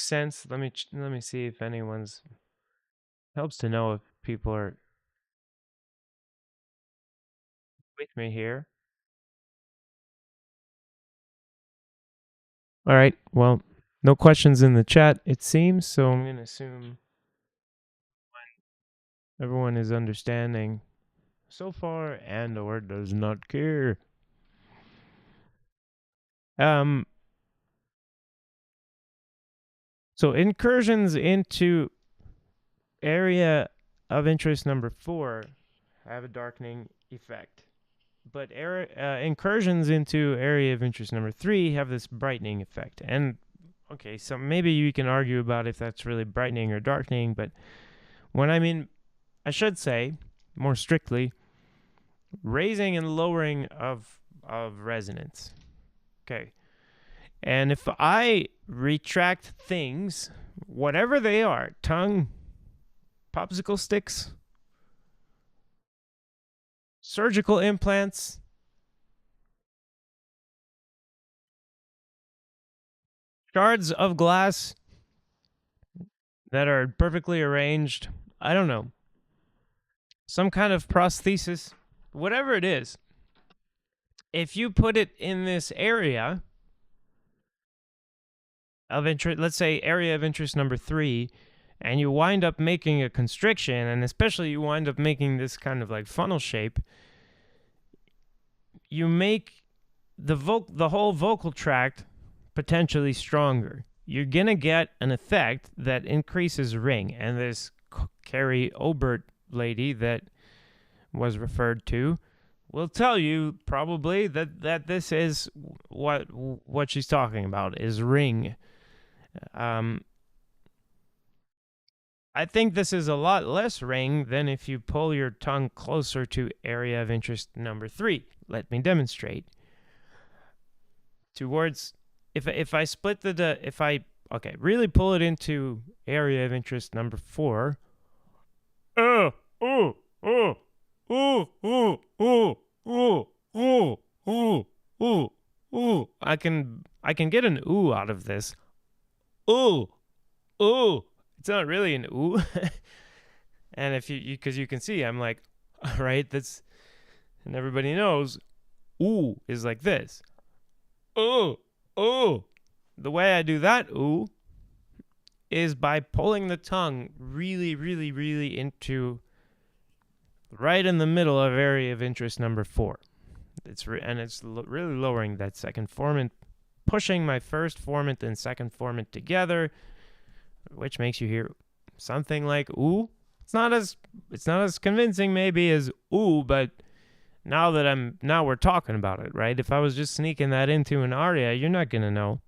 sense. Let me see if anyone's helps to know if people are with me here. All right. Well, no questions in the chat, it seems, so I'm going to assume everyone is understanding so far and or does not care. So incursions into area of interest number 4 have a darkening effect. But incursions into area of interest number 3 have this brightening effect. And Okay, so maybe you can argue about if that's really brightening or darkening, but when I mean, I should say, more strictly, raising and lowering of resonance. Okay. And if I retract things, whatever they are, tongue, popsicle sticks, surgical implants, shards of glass that are perfectly arranged, I don't know, some kind of prosthesis, whatever it is, if you put it in this area of interest, let's say area of interest number 3, and you wind up making a constriction, and especially you wind up making this kind of like funnel shape, you make the whole vocal tract potentially stronger. You're gonna get an effect that increases ring, and this Carrie Obert lady that was referred to will tell you probably that this is what she's talking about is ring. I think this is a lot less ring than if you pull your tongue closer to area of interest number 3. Let me demonstrate. Towards, if I split if I really pull it into area of interest number 4. I can get an ooh out of this. Ooh. It's not really an ooh. And if because you can see, I'm like, right, and everybody knows, ooh is like this. Ooh. The way I do that ooh is by pulling the tongue really, really, really into right in the middle of area of interest number 4. It's really lowering that second formant, pushing my first formant and second formant together, which makes you hear something like ooh. It's not as convincing maybe as ooh, but now we're talking about it, right? If I was just sneaking that into an aria, you're not gonna know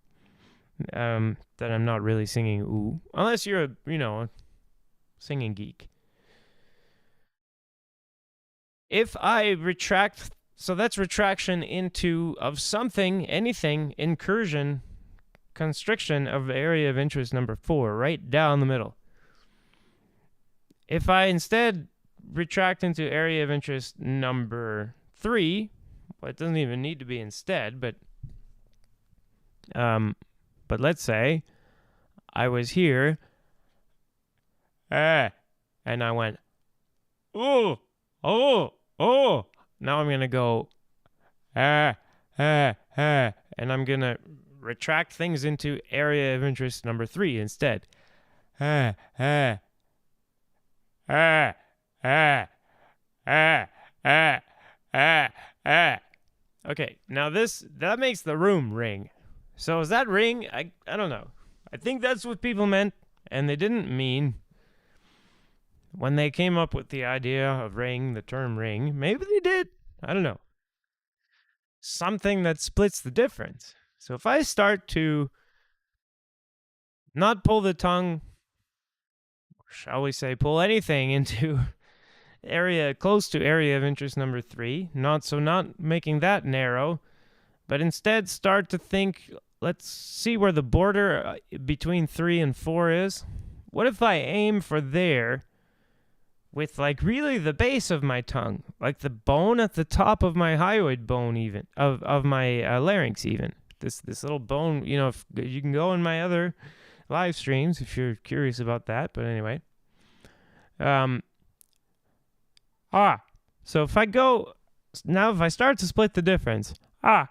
that I'm not really singing ooh, unless you're a singing geek. If I retract, so that's retraction of something, anything, incursion, constriction of area of interest number 4, right down the middle. If I instead retract into area of interest number 3, well, it doesn't even need to be instead, but let's say I was here, and I went, oh. Now I'm going to go, and I'm going to retract things into area of interest number 3 instead. Okay, now that makes the room ring. So is that ring? I don't know. I think that's what people meant, and they didn't mean when they came up with the idea of ring, the term ring. Maybe they did. I don't know. Something that splits the difference. So if I start to not pull the tongue, or shall we say pull anything into area close to area of interest number 3, not making that narrow, but instead start to think, let's see where the border between 3 and 4 is. What if I aim for there with like really the base of my tongue, like the bone at the top of my hyoid bone, even of my larynx, even this little bone. If you can go in my other live streams if you're curious about that. But anyway, so if I start to split the difference, well,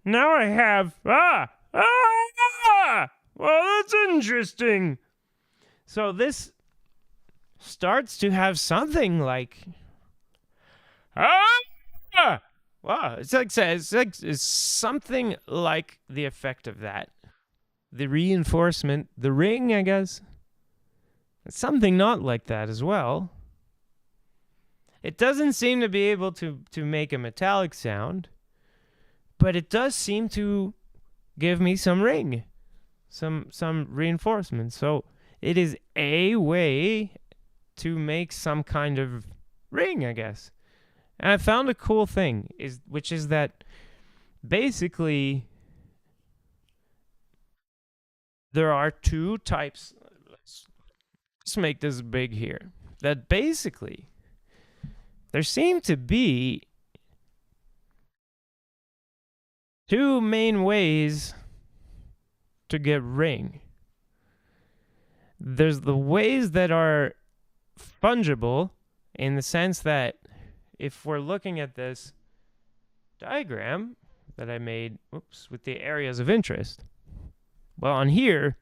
now I have well, that's interesting. So this starts to have something like wow, it's something like the effect of that. The reinforcement, the ring, I guess. It's something not like that as well. It doesn't seem to be able to make a metallic sound, but it does seem to give me some ring, some reinforcement. So it is a way to make some kind of ring, I guess. And I found a cool thing, which is that basically there are two types. Let's make this big here. That basically there seem to be two main ways to get ring. There's the ways that are fungible, in the sense that if we're looking at this diagram that I made, with the areas of interest, well, on here,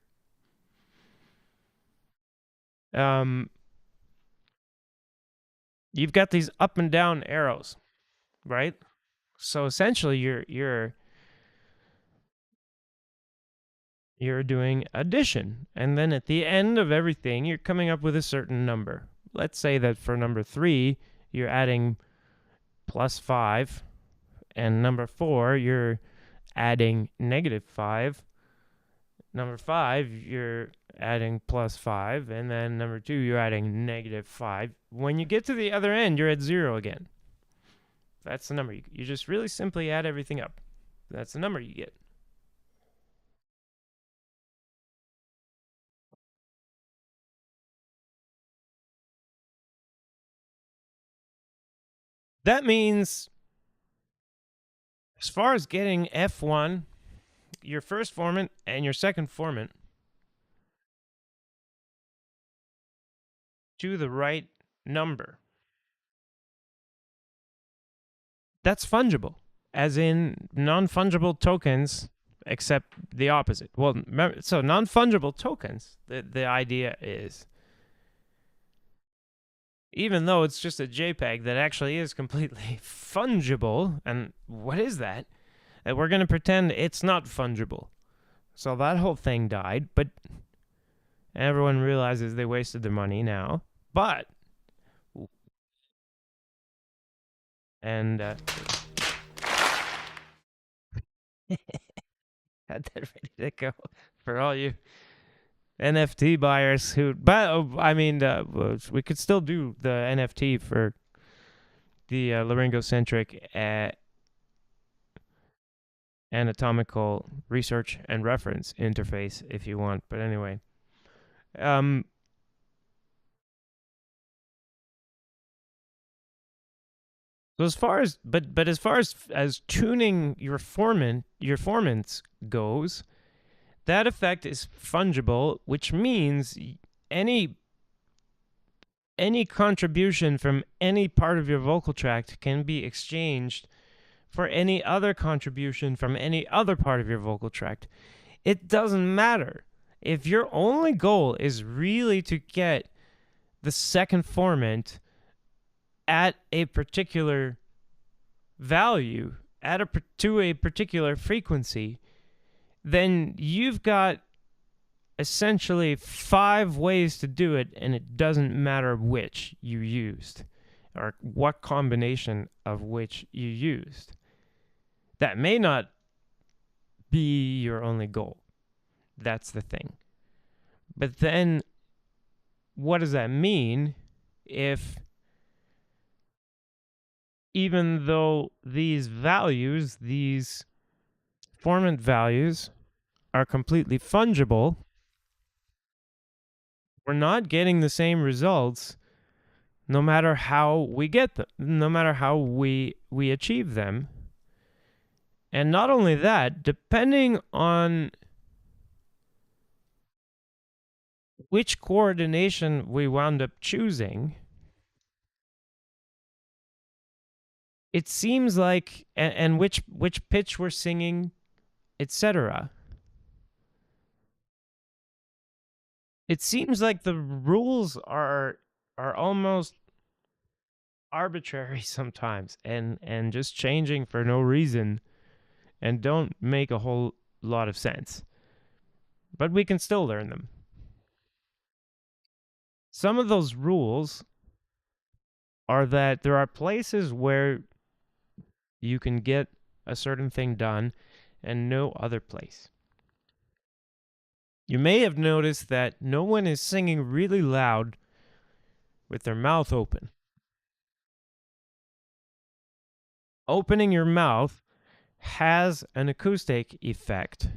you've got these up and down arrows, right? So essentially, you're doing addition, and then at the end of everything, you're coming up with a certain number. Let's say that for number 3, you're adding +5, and number 4, you're adding -5. Number 5, you're adding +5, and then number 2, you're adding -5. When you get to the other end, you're at 0 again. That's the number. You just really simply add everything up. That's the number you get. That means, as far as getting F1, your first formant and your second formant to the right number, that's fungible, as in non-fungible tokens, except the opposite. Well, remember, so non-fungible tokens, the idea is, even though it's just a JPEG that actually is completely fungible, and what is that? We're going to pretend it's not fungible. So that whole thing died, but everyone realizes they wasted their money now. But, and had that ready to go for all you NFT buyers who, but I mean, we could still do the NFT for the laryngocentric anatomical research and reference interface if you want. But anyway, so as far as as far as tuning your formants goes, that effect is fungible, which means any contribution from any part of your vocal tract can be exchanged for any other contribution from any other part of your vocal tract. It doesn't matter. If your only goal is really to get the second formant at a particular value, to a particular frequency, then you've got essentially 5 ways to do it, and it doesn't matter which you used or what combination of which you used. That may not be your only goal. That's the thing. But then, what does that mean if, even though these values, these formant values, are completely fungible, we're not getting the same results no matter how we get them, no matter how we achieve them? And not only that, depending on which coordination we wound up choosing, it seems like, and which pitch we're singing, etc. It seems like the rules are almost arbitrary sometimes, and just changing for no reason, and don't make a whole lot of sense. But we can still learn them. Some of those rules are that there are places where you can get a certain thing done and no other place. You may have noticed that no one is singing really loud with their mouth open. Opening your mouth has an acoustic effect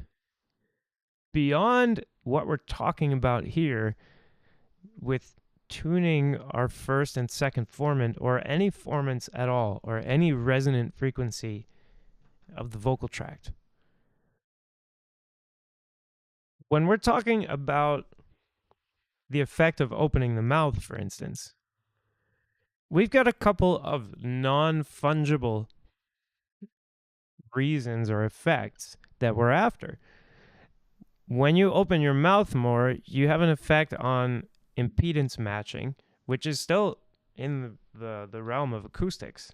beyond what we're talking about here with tuning our first and second formant or any formants at all or any resonant frequency of the vocal tract. When we're talking about the effect of opening the mouth, for instance, we've got a couple of non-fungible reasons or effects that we're after. When you open your mouth more, you have an effect on impedance matching, which is still in the realm of acoustics.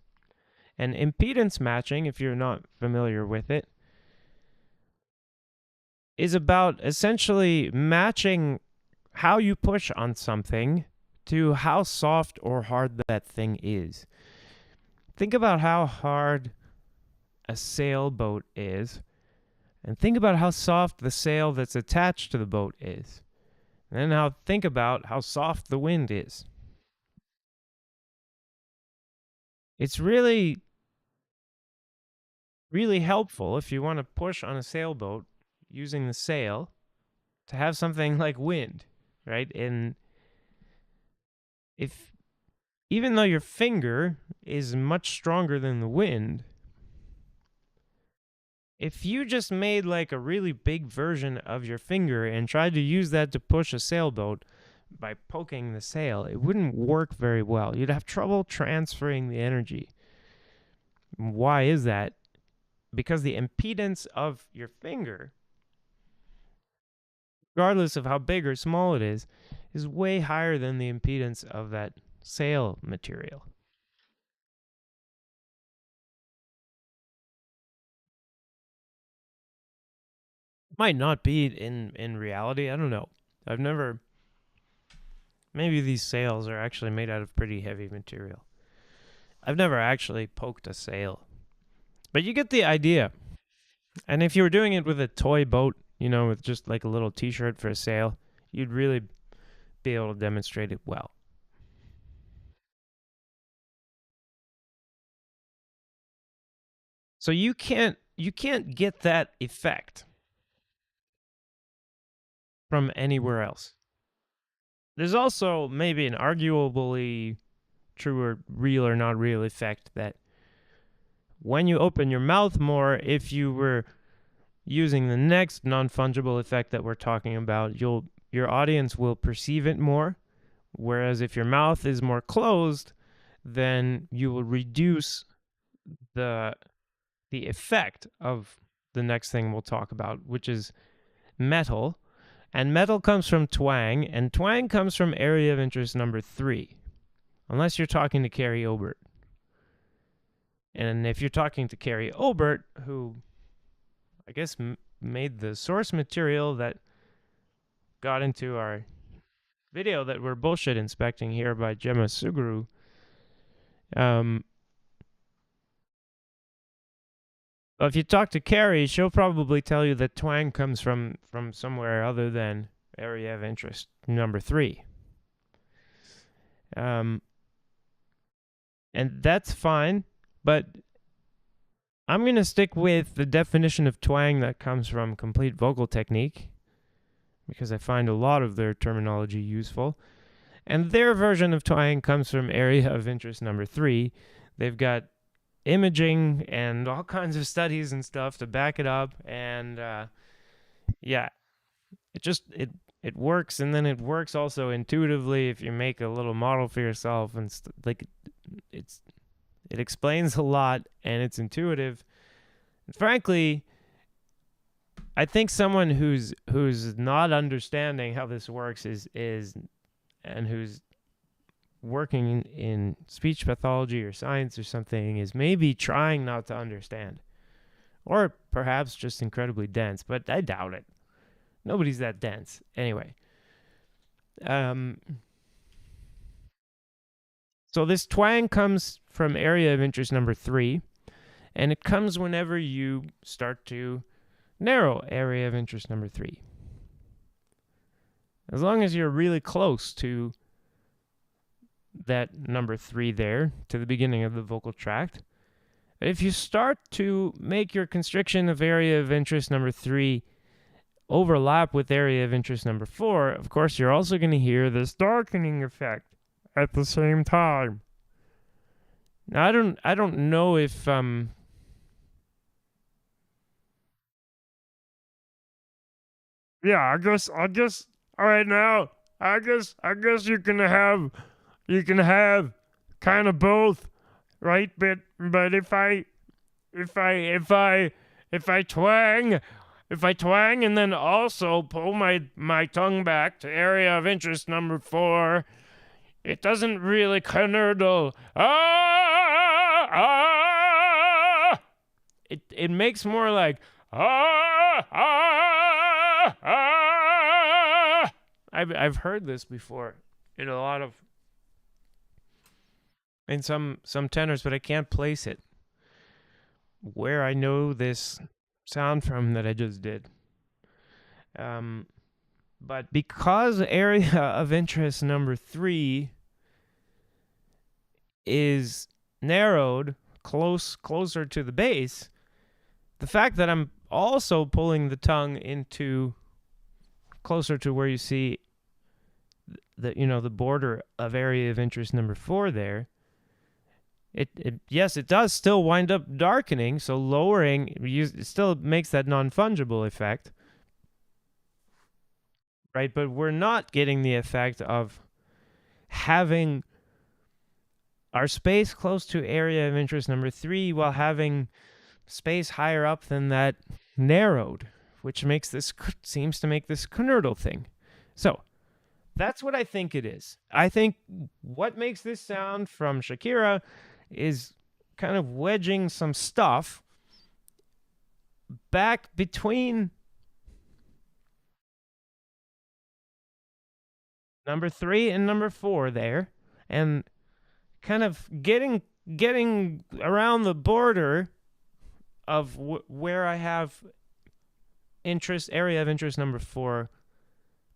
And impedance matching, if you're not familiar with it, is about essentially matching how you push on something to how soft or hard that thing is. Think about how hard a sailboat is, and think about how soft the sail that's attached to the boat is. And then think about how soft the wind is. It's really, really helpful if you want to push on a sailboat using the sail to have something like wind, right? And even though your finger is much stronger than the wind, if you just made like a really big version of your finger and tried to use that to push a sailboat by poking the sail, it wouldn't work very well. You'd have trouble transferring the energy. Why is that? Because the impedance of your finger, regardless of how big or small it is way higher than the impedance of that sail material. Might not be in reality. I don't know. I've never. Maybe these sails are actually made out of pretty heavy material. I've never actually poked a sail. But you get the idea. And if you were doing it with a toy boat, with just like a little t-shirt for a sail, you'd really be able to demonstrate it well. So you can't get that effect from anywhere else. There's also maybe an arguably true or real or not real effect that when you open your mouth more, if you were using the next non-fungible effect that we're talking about, your audience will perceive it more. Whereas if your mouth is more closed, then you will reduce the effect of the next thing we'll talk about, which is metal. And metal comes from twang, and twang comes from area of interest number 3, unless you're talking to Carrie Obert. And if you're talking to Carrie Obert, who I guess made the source material that got into our video that we're bullshit inspecting here by Gemma Suguru, if you talk to Carrie, she'll probably tell you that twang comes from somewhere other than area of interest number 3. And that's fine, but I'm going to stick with the definition of twang that comes from Complete Vocal Technique, because I find a lot of their terminology useful. And their version of twang comes from area of interest number 3. They've got imaging and all kinds of studies and stuff to back it up, and it works. And then it works also intuitively if you make a little model for yourself, and it explains a lot, and it's intuitive. And frankly, I think someone who's not understanding how this works and who's working in speech pathology or science or something is maybe trying not to understand, or perhaps just incredibly dense, but I doubt it. Nobody's that dense anyway. So this twang comes from area of interest number 3, And it comes whenever you start to narrow area of interest number 3. As long as you're really close to that number 3 there, to the beginning of the vocal tract. If you start to make your constriction of area of interest number 3 overlap with area of interest number 4, of course you're also going to hear this darkening effect at the same time. Now I don't know if yeah, I guess all right now. I guess you can have kind of both, right? But if I twang and then also pull my tongue back to area of interest number 4, it doesn't really curdle. It makes more like I've heard this before in a lot of in some tenors, but I can't place it where I know this sound from that I just did. But because area of interest number 3 is narrowed closer to the base, the fact that I'm also pulling the tongue into closer to where you see the border of area of interest number 4 there, yes, it does still wind up darkening, so lowering it still makes that non-fungible effect, right? But we're not getting the effect of having our space close to area of interest number 3 while having space higher up than that narrowed, which seems to make this knurdle thing. So that's what I think it is. I think what makes this sound from Shakira is kind of wedging some stuff back between number 3 and number 4 there, and kind of getting around the border of where I have area of interest number 4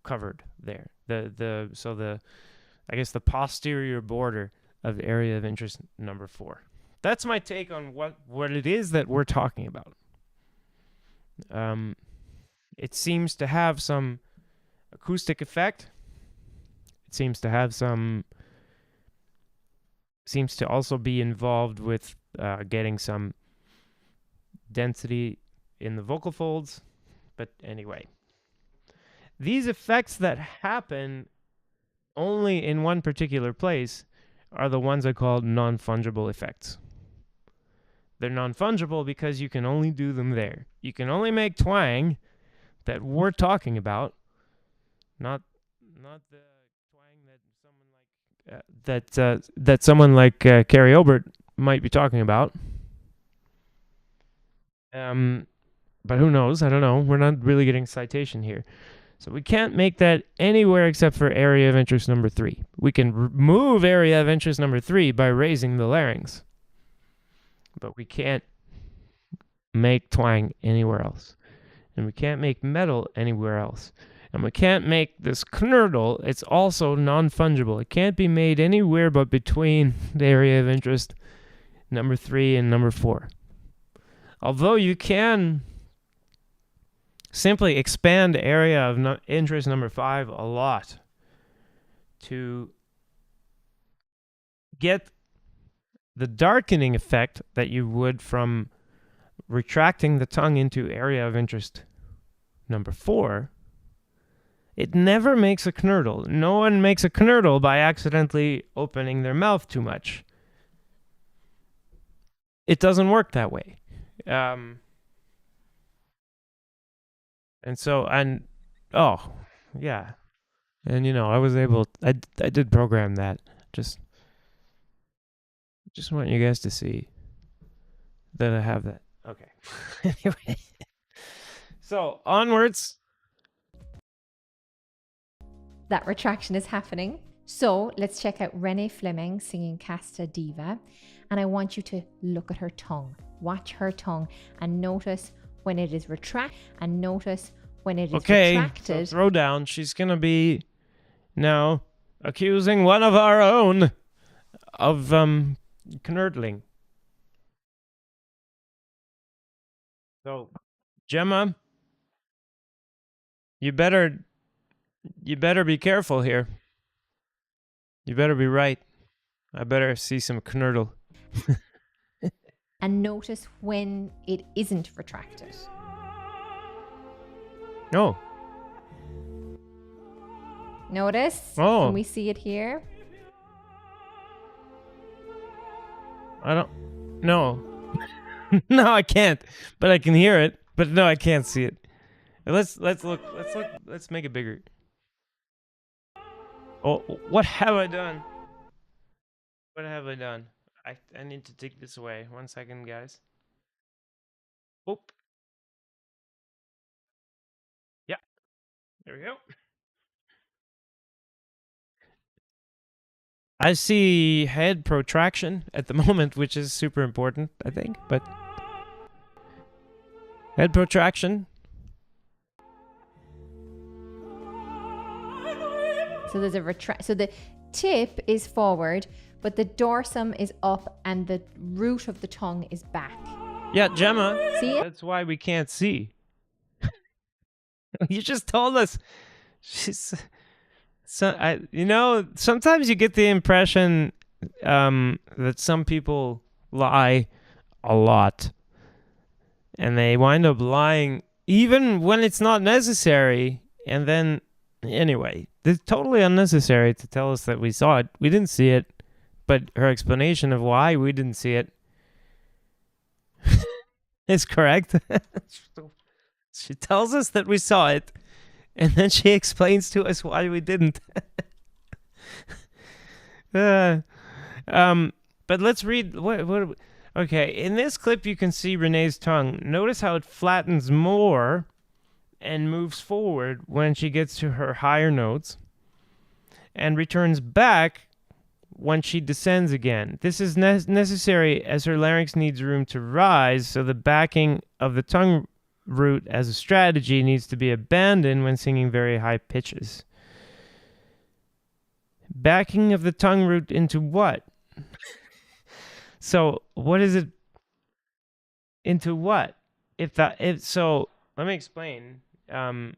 covered there. I guess the posterior border of area of interest number 4. That's my take on what it is that we're talking about. It seems to have some acoustic effect. It seems to also be involved with getting some density in the vocal folds. But anyway, these effects that happen only in one particular place are the ones I call non-fungible effects. They're non-fungible because you can only do them there. You can only make twang that we're talking about, not the twang that someone like Carrie Obert might be talking about. But who knows? I don't know. We're not really getting citation here. So we can't make that anywhere except for area of interest number 3. We can remove area of interest number 3 by raising the larynx. But we can't make twang anywhere else. And we can't make metal anywhere else. And we can't make this knurdle. It's also non-fungible. It can't be made anywhere but between the area of interest number 3 and number 4. Although you can simply expand area of interest number 5 a lot to get the darkening effect that you would from retracting the tongue into area of interest number 4. It never makes a knurdle. No one makes a knurdle by accidentally opening their mouth too much. It doesn't work that way. Yeah. And I was able, I did program that. Just want you guys to see that I have that. Okay. Anyway. So, onwards. That retraction is happening. So let's check out Renee Fleming singing Casta Diva. And I want you to look at her tongue. Watch her tongue and notice when it is retracted and notice when it is Okay, retracted. so throw down. She's going to be now accusing one of our own of knurdling. So, Gemma, you better be careful here. You better be right. I better see some knurdle. And notice when it isn't retracted. No. Notice? Oh. Can we see it here? I don't. No. No, I can't. But I can hear it. But no, I can't see it. Let's look. Let's make it bigger. Oh, what have I done? What have I done? I need to take this away. 1 second, guys. Oop. Yeah. There we go. I see head protraction at the moment, which is super important, I think. But head protraction. So there's a so the tip is forward, but the dorsum is up and the root of the tongue is back. Yeah, Gemma. See it? That's why we can't see. You just told us. She's so sometimes you get the impression that some people lie a lot, and they wind up lying even when it's not necessary. And then, anyway, it's totally unnecessary to tell us that we saw it. We didn't see it, but her explanation of why we didn't see it is correct. She tells us that we saw it, and then she explains to us why we didn't. But let's read. Okay, in this clip you can see Renee's tongue. Notice how it flattens more and moves forward when she gets to her higher notes, and returns back when she descends again. This is necessary as her larynx needs room to rise, so the backing of the tongue root as a strategy needs to be abandoned when singing very high pitches. Backing of the tongue root into what? So what is it? Into what? So let me explain. The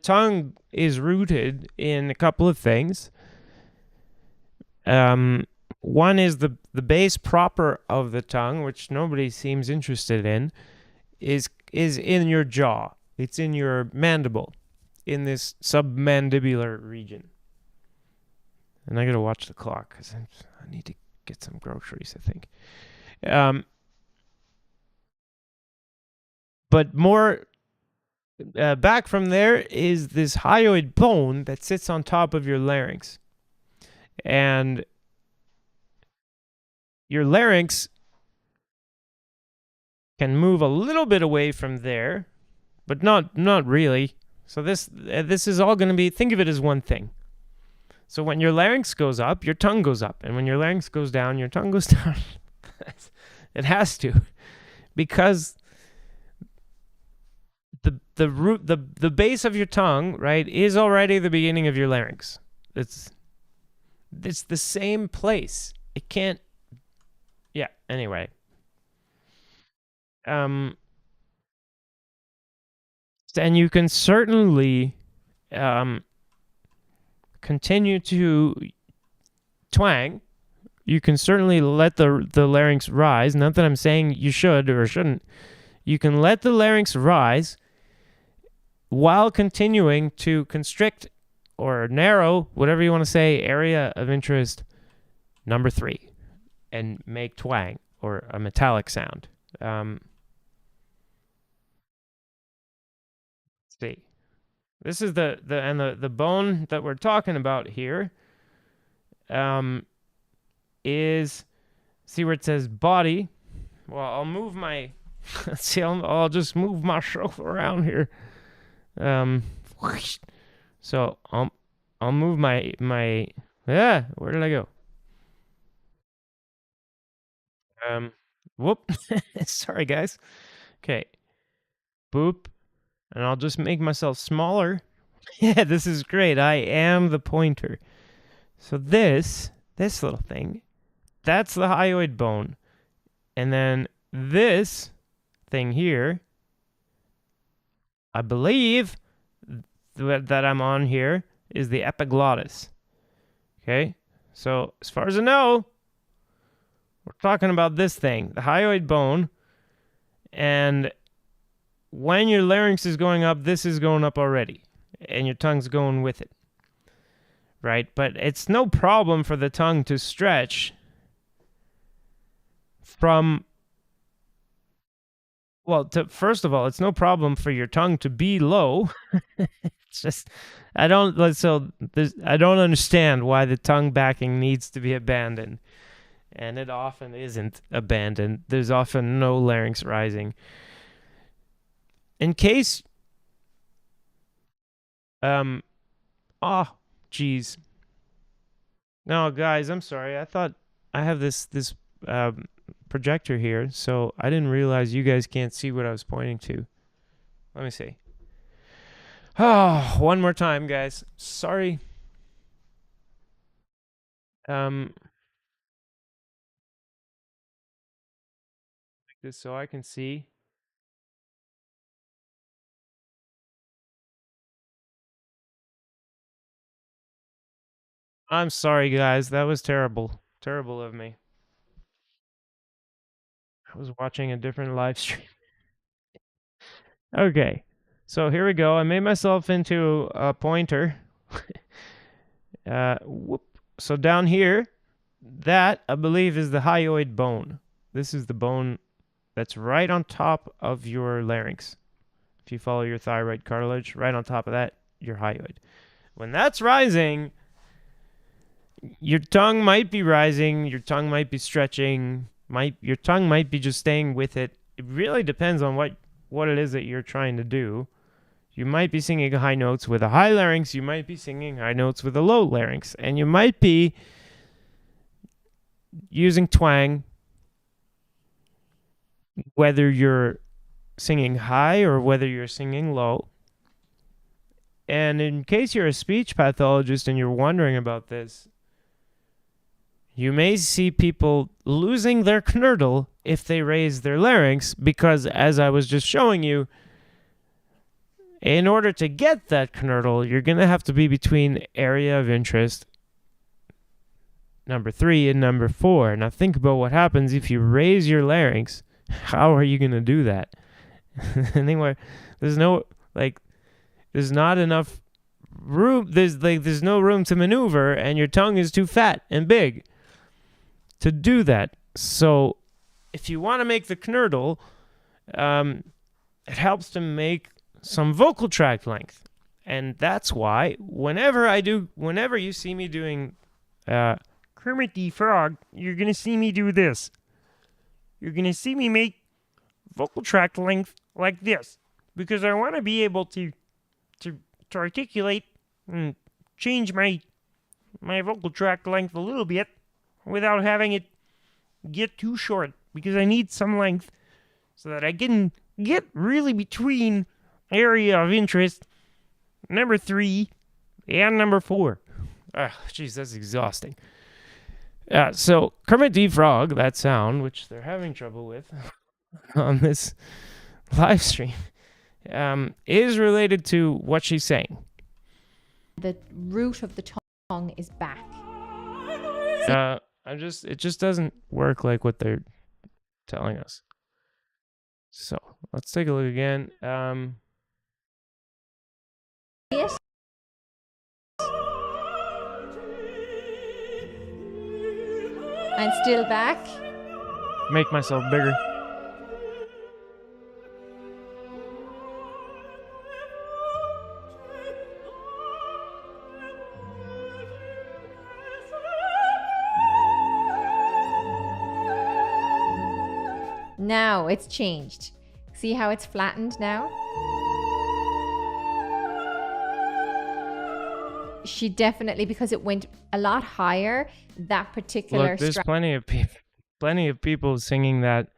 tongue is rooted in a couple of things. One is the base proper of the tongue, which nobody seems interested in, is in your jaw. It's in your mandible, in this submandibular region. And I gotta watch the clock because I need to get some groceries, I think. But more back from there is this hyoid bone that sits on top of your larynx. And your larynx can move a little bit away from there, but not really. So this is all going to be, think of it as one thing. So when your larynx goes up, your tongue goes up, and when your larynx goes down, your tongue goes down. It has to, because the root, the base of your tongue, right, is already the beginning of your larynx. It's the same place. It can't. Yeah. Anyway. And you can certainly continue to twang. You can certainly let the larynx rise. Not that I'm saying you should or shouldn't. You can let the larynx rise while continuing to constrict or narrow, whatever you want to say, area of interest number 3, and make twang or a metallic sound. Let's see. This is the bone that we're talking about here. Is, see where it says body? Well, I'll move my. I'll just move myself around here. So I'll move my where did I go? Whoop. Sorry guys. Okay. Boop. And I'll just make myself smaller. Yeah, this is great. I am the pointer. So this little thing, that's the hyoid bone. And then this thing here, I believe that I'm on here is the epiglottis. Okay? So as far as I know, we're talking about this thing, the hyoid bone. And when your larynx is going up, this is going up already. And your tongue's going with it. Right? But it's no problem for the tongue to stretch from... Well, first of all, it's no problem for your tongue to be low. It's just... I don't understand why the tongue backing needs to be abandoned. And it often isn't abandoned. There's often no larynx rising. In case... geez. No, guys, I'm sorry. I thought I have this projector here, so I didn't realize you guys can't see what I was pointing to. Let me see. Oh, one more time, guys. Sorry. Like this so I can see. I'm sorry, guys. That was terrible. Terrible of me. I was watching a different live stream. Okay. So here we go. I made myself into a pointer. Whoop. So down here, that, I believe, is the hyoid bone. This is the bone that's right on top of your larynx. If you follow your thyroid cartilage, right on top of that, your hyoid. When that's rising... Your tongue might be rising, your tongue might be stretching, your tongue might be just staying with it. It really depends on what it is that you're trying to do. You might be singing high notes with a high larynx, you might be singing high notes with a low larynx, and you might be using twang, whether you're singing high or whether you're singing low. And in case you're a speech pathologist and you're wondering about this, you may see people losing their knurtle if they raise their larynx because, as I was just showing you, in order to get that knurtle, you're going to have to be between area of interest number 3 and number 4. Now think about what happens if you raise your larynx. How are you going to do that? Anyway, there's not enough room. There's no room to maneuver, and your tongue is too fat and big to do that. So if you want to make the knurtle, it helps to make some vocal tract length. And that's why whenever you see me doing Kermit the Frog, you're going to see me do this. You're going to see me make vocal tract length like this, because I want to be able to articulate and change my vocal tract length a little bit without having it get too short, because I need some length so that I can get really between area of interest number 3 and number 4. Jeez, that's exhausting. So Kermit the Frog, that sound, which they're having trouble with on this live stream, is related to what she's saying. The root of the tongue is back. It just doesn't work like what they're telling us. So let's take a look again. Yes. And still back. Make myself bigger. Now it's changed. See how it's flattened now? She definitely, because it went a lot higher, that particular Look, there's plenty of people singing that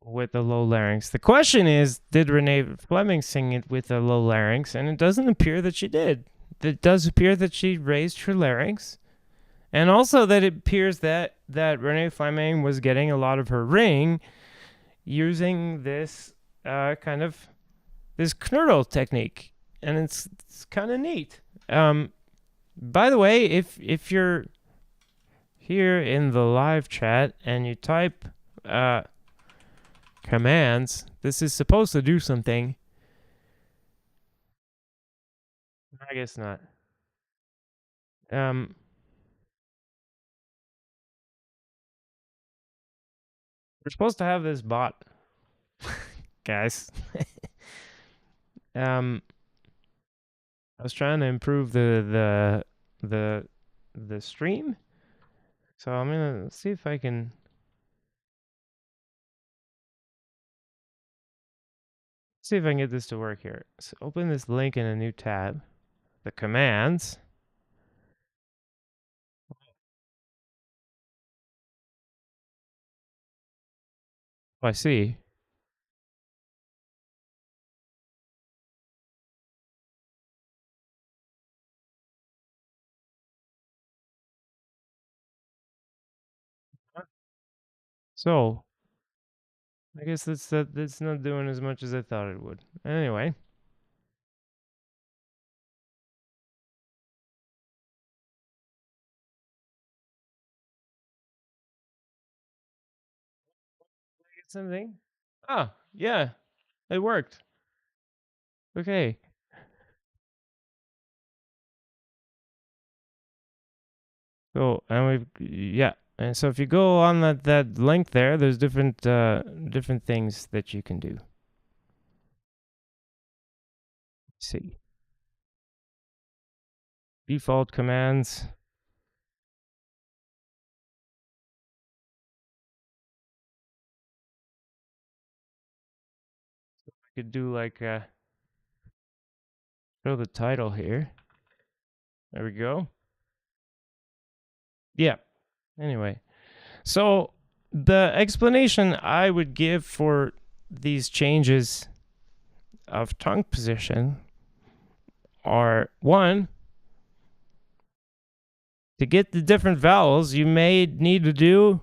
with a low larynx. The question is, did Renee Fleming sing it with a low larynx? And it doesn't appear that she did. It does appear that she raised her larynx, and also that it appears that Renee Fleming was getting a lot of her ring using this kind of this knurl technique, and it's kind of neat. By the way, if you're here in the live chat and you type commands, this is supposed to do something. I guess not. We're supposed to have this bot, guys. I was trying to improve the stream, so I'm gonna see if I can. See if I can get this to work here. So open this link in a new tab. The commands. Oh, I see. So I guess that's not doing as much as I thought it would. Anyway. Get something? Ah, yeah. It worked. Okay. So, and yeah. And so if you go on that link there, there's different things that you can do. Let's see. Default commands. So I could do like show the title here. There we go. Yeah. Anyway, so the explanation I would give for these changes of tongue position are, one, to get the different vowels, you may need to do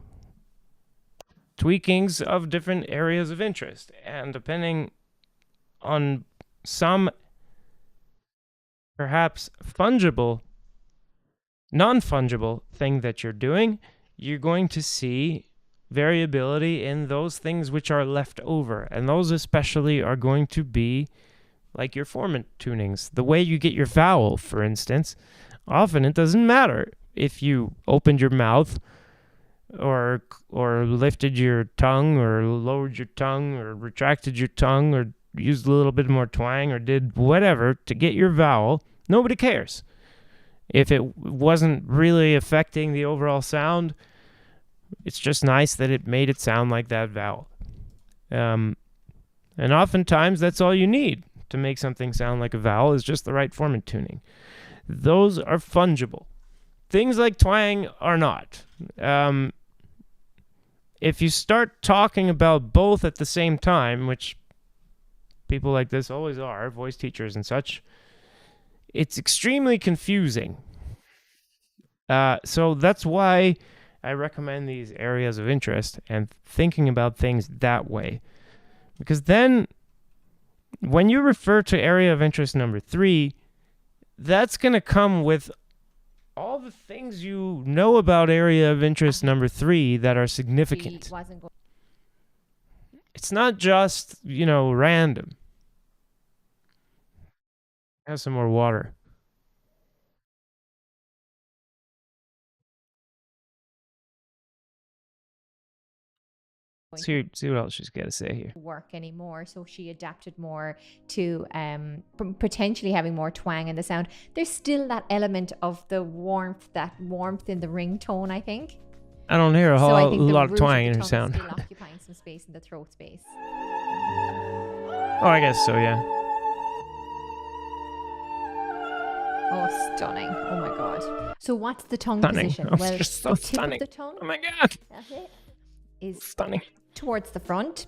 tweakings of different areas of interest. And depending on some perhaps fungible, non-fungible thing that you're doing, you're going to see variability in those things which are left over. And those especially are going to be like your formant tunings. The way you get your vowel, for instance, often it doesn't matter if you opened your mouth or lifted your tongue or lowered your tongue or retracted your tongue or used a little bit more twang or did whatever to get your vowel. Nobody cares. If it wasn't really affecting the overall sound, it's just nice that it made it sound like that vowel. And oftentimes that's all you need to make something sound like a vowel is just the right formant tuning. Those are fungible. Things like twang are not. If you start talking about both at the same time, which people like this always are, voice teachers and such, it's extremely confusing. So that's why I recommend these areas of interest and thinking about things that way. Because then when you refer to area of interest number 3, that's going to come with all the things you know about area of interest number 3 that are significant. It's not just, random. Have some more water. See what else she's got to say here. Work anymore, so she adapted more to potentially having more twang in the sound. There's still that element of the warmth in the ringtone, I think. I don't hear a I think lot the of twang root in her of the sound. tongue is still occupying some space in the throat space. Oh, I guess so, yeah. Oh, stunning. Oh my god. So what's the tongue Stunning. position? Oh, Well, just so the tip stunning. of the tongue Oh my god. is Stunning. towards the front.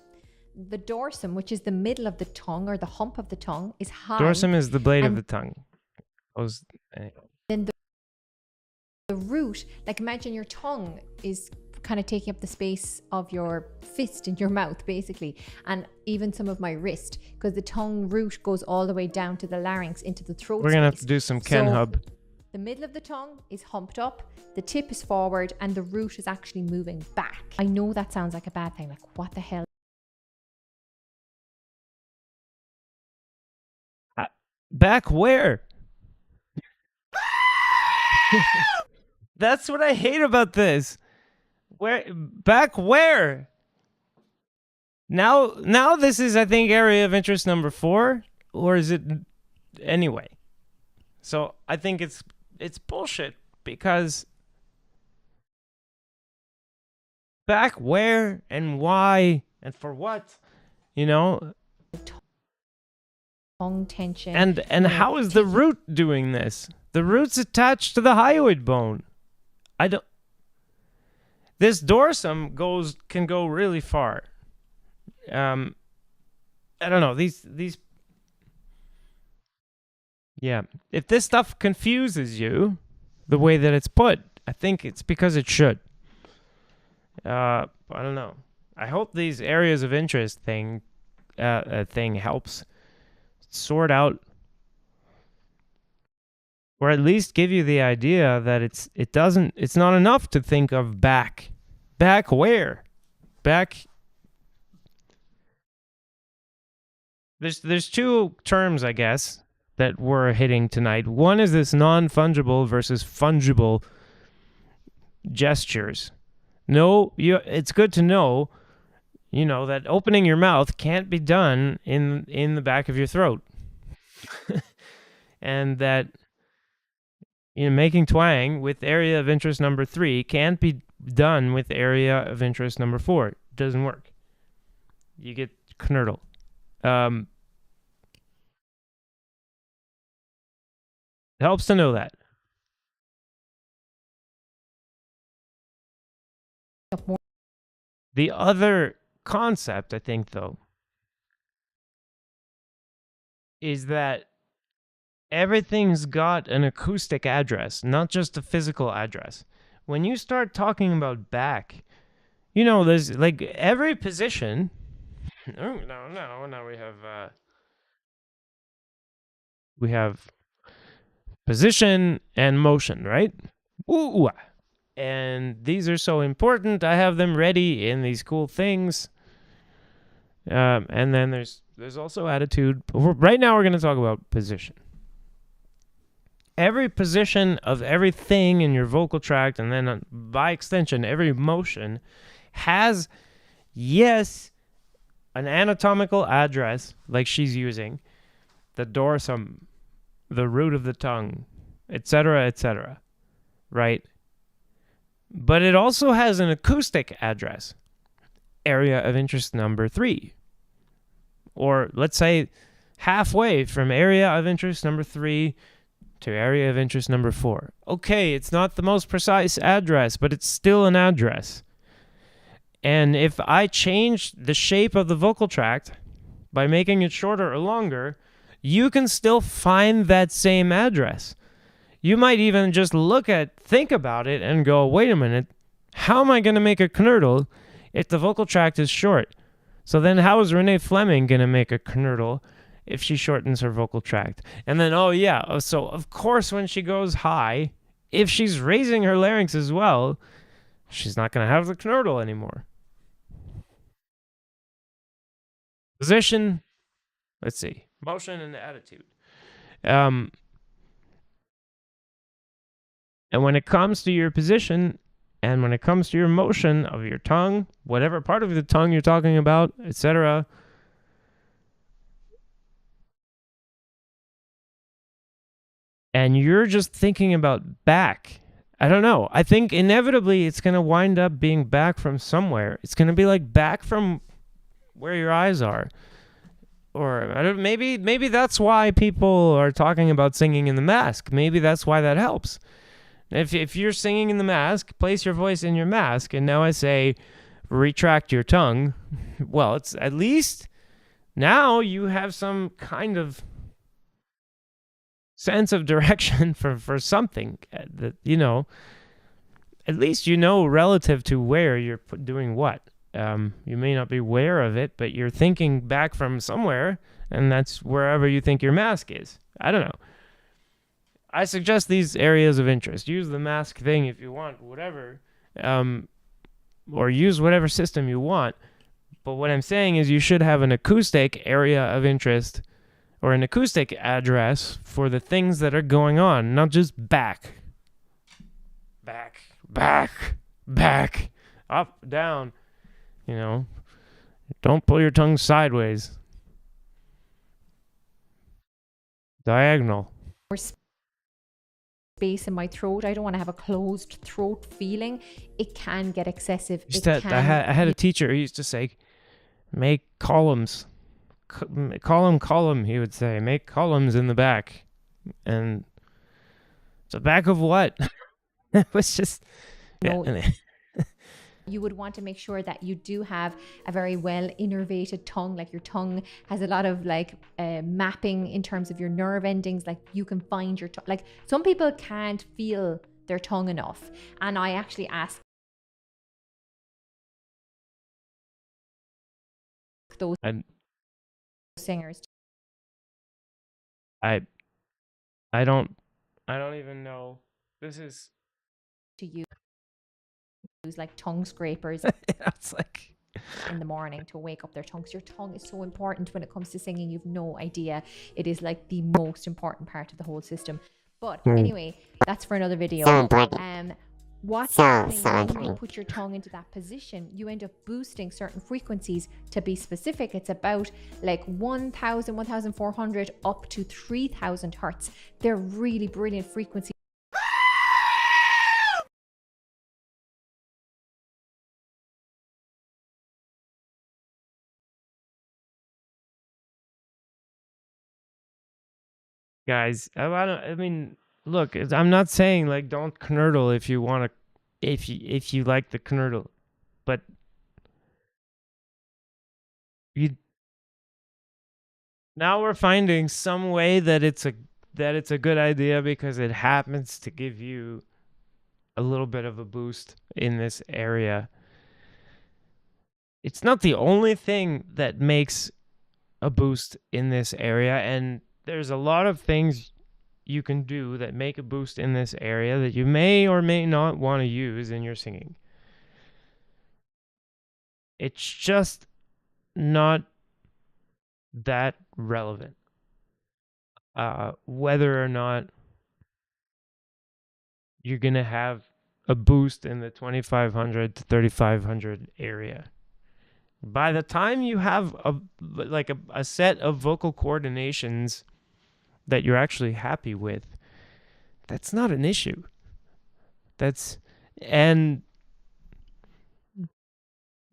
The dorsum, which is the middle of the tongue or the hump of the tongue, is high. Dorsum is the blade of and the tongue. Then the root, like imagine your tongue is kind of taking up the space of your fist in your mouth, basically, and even some of my wrist, because the tongue root goes all the way down to the larynx into the throat. We're gonna have space. to do some Ken So, Hub. The middle of the tongue is humped up, the tip is forward, and the root is actually moving back. I know that sounds like a bad thing. Like, what the hell? Back where? That's what I hate about this. Where back where? Now this is, I think, area of interest number 4, or is it anyway? So I think it's bullshit, because back where and why and for what? You know? Tongue tension. And how is the root doing this? The root's attached to the hyoid bone. This dorsum can go really far. I don't know. These Yeah. If this stuff confuses you the way that it's put, I think it's because it should. I don't know. I hope these areas of interest thing helps sort out, or at least give you the idea that it's not enough to think of back where. There's 2 terms, I guess, that we're hitting tonight. One is this non-fungible versus fungible gestures. It's good to know, that opening your mouth can't be done in the back of your throat. And that making twang with area of interest number 3 can't be done with area of interest number 4. It doesn't work. You get knurtle. It helps to know that. The other concept, I think, though, is that everything's got an acoustic address, not just a physical address. When you start talking about back, there's like every position. No, we have position and motion, right? Ooh. And these are so important. I have them ready in these cool things. And then there's also attitude. Right now we're going to talk about position. Every position of everything in your vocal tract, and then by extension, every motion has, yes, an anatomical address, like she's using, the dorsum, the root of the tongue, etc., right? But it also has an acoustic address, area of interest number 3. Or let's say halfway from area of interest number 3 to area of interest number 4. Okay, it's not the most precise address, but it's still an address. And if I change the shape of the vocal tract by making it shorter or longer, you can still find that same address. You might even just think about it and go, wait a minute, how am I going to make a knurtle if the vocal tract is short? So then how is Renee Fleming going to make a knurtle if she shortens her vocal tract? And then, so of course when she goes high, if she's raising her larynx as well, she's not going to have the knurtle anymore. Position, let's see, motion and attitude. And when it comes to your position, and when it comes to your motion of your tongue, whatever part of the tongue you're talking about, etc., and you're just thinking about back, I don't know. I think inevitably it's going to wind up being back from somewhere. It's going to be like back from where your eyes are. or I don't, maybe that's why people are talking about singing in the mask. Maybe that's why that helps. If you're singing in the mask, place your voice in your mask, and now I say retract your tongue. Well, it's at least now you have some kind of sense of direction for something that, you know, at least you know relative to where you're doing what. You may not be aware of it, but you're thinking back from somewhere, and that's wherever you think your mask is. I don't know. I suggest these areas of interest. Use the mask thing if you want, whatever, or use whatever system you want. But what I'm saying is you should have an acoustic area of interest or an acoustic address for the things that are going on, not just back, up, down. You know, don't pull your tongue sideways. Diagonal. More space in my throat. I don't want to have a closed throat feeling. It can get excessive. I had a teacher who used to say, make columns. Column, he would say. Make columns in the back. And the back of what? It was just... No, yeah. you would want to make sure that you do have a very well innervated tongue. Like your tongue has a lot of like mapping in terms of your nerve endings. Like you can find your tongue. Like some people can't feel their tongue enough. And I actually ask those singers. I don't even know. This is To use like tongue scrapers it's like in the morning to wake up their tongues. Your tongue is so important when it comes to singing. You've no idea. It is like the most important part of the whole system. But anyway, that's for another video. So important. What's So happening when you important. put your tongue into that position? You end up boosting certain frequencies. To be specific, it's about like 1,000, 1,400 up to 3,000 hertz. They're really brilliant frequencies. guys, I mean, look, I'm not saying like don't knurdle if you want to, if you like the knurdle, but now we're finding some way that it's a good idea because it happens to give you a little bit of a boost in this area. It's not the only thing that makes a boost in this area, and there's a lot of things you can do that make a boost in this area that you may or may not want to use in your singing. It's just not that relevant. Whether or not you're going to have a boost in the 2,500 to 3,500 area. By the time you have a set of vocal coordinations that you're actually happy with, that's not an issue. And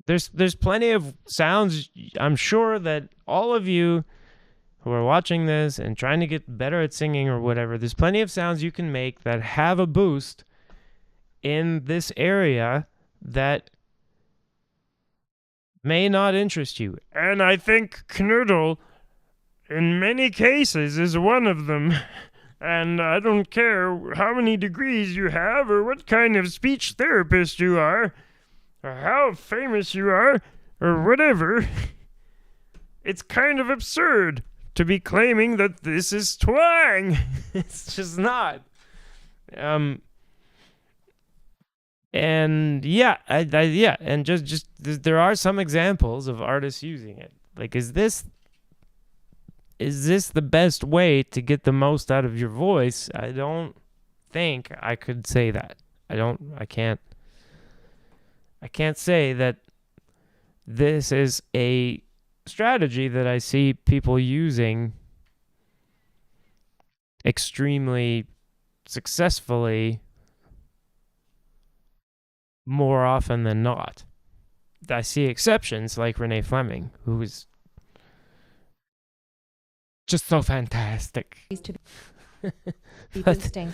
there's plenty of sounds. I'm sure that all of you who are watching this and trying to get better at singing or whatever, there's plenty of sounds you can make that have a boost in this area that may not interest you. And I think knurdle, in many cases, is one of them. And I don't care how many degrees you have or what kind of speech therapist you are or how famous you are or whatever. It's kind of absurd to be claiming that this is twang. It's just not. And yeah, and just there are some examples of artists using it. Like, is this the best way to get the most out of your voice? I don't think I could say that. I can't say that this is a strategy that I see people using extremely successfully more often than not. I see exceptions like Renee Fleming, who is just so fantastic. to be But- boosting.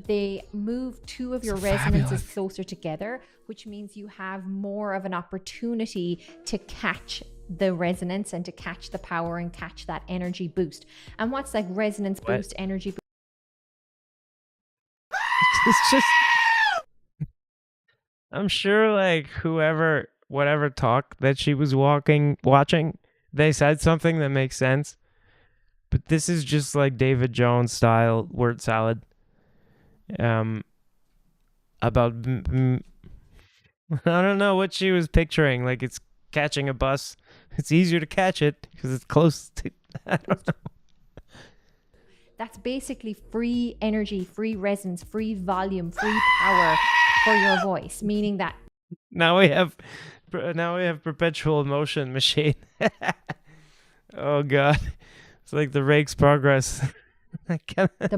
They move two of your It's resonances fabulous. closer together, which means you have more of an opportunity to catch the resonance and to catch the power and catch that energy boost. And what's like resonance What? boost, energy boost? It's just I'm sure like whatever talk that she was watching, they said something that makes sense. But this is just like David Jones style word salad. About I don't know what she was picturing. Like it's catching a bus. It's easier to catch it because it's close to. I don't know. That's basically free energy, free resonance, free volume, free power for your voice, meaning that Now we have perpetual motion machine. Oh god, it's like the Rake's Progress. I can't- the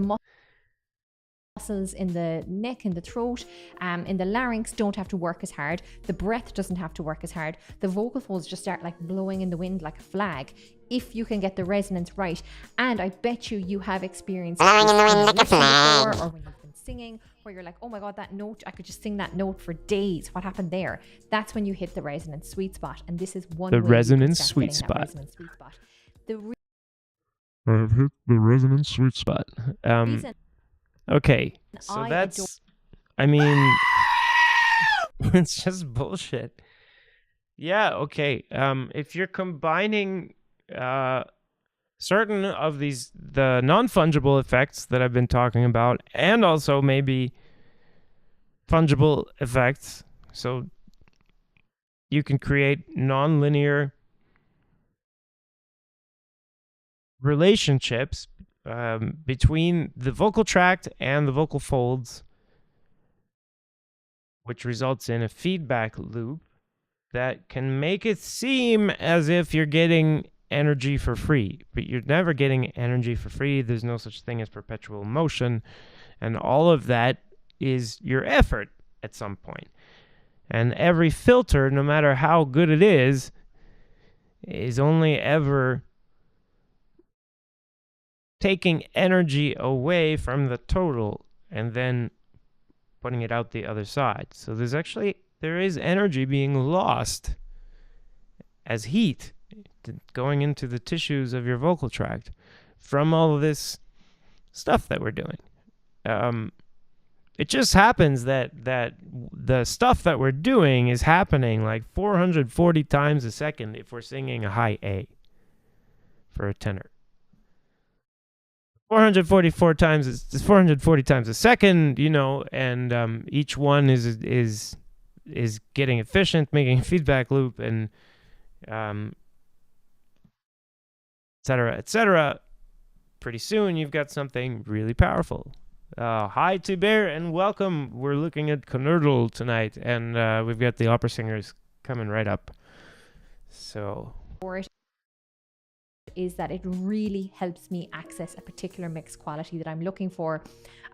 muscles in the neck, in the throat, in the larynx don't have to work as hard. The breath doesn't have to work as hard. The vocal folds just start like blowing in the wind like a flag if you can get the resonance right. And I bet you have experienced Blowing in the this wind when like a you've listened flag. before, or when you've been singing, where you're like, oh my god, that note, I could just sing that note for days. What happened there? That's when you hit the resonance sweet spot. And this is one The way you can resonance start sweet getting that spot. resonance sweet spot. The I have hit the resonance sweet spot. But reason okay, so I that's. I mean, it's just bullshit. Yeah. Okay. If you're combining certain of the non-fungible effects that I've been talking about, and also maybe fungible effects, so you can create non-linear relationships between the vocal tract and the vocal folds, which results in a feedback loop that can make it seem as if you're getting energy for free, but you're never getting energy for free. There's no such thing as perpetual motion, and all of that is your effort at some point. And every filter, no matter how good it is only ever taking energy away from the total and then putting it out the other side. So there is energy being lost as heat going into the tissues of your vocal tract from all of this stuff that we're doing. It just happens that the stuff that we're doing is happening like 440 times a second if we're singing a high A for a tenor. 444 times, it's 440 times a second, and each one is getting efficient, making a feedback loop, and et cetera. Pretty soon you've got something really powerful. Hi to Bear and welcome. We're looking at Knödel tonight, and we've got the opera singers coming right up. So for it is that it really helps me access a particular mix quality that I'm looking for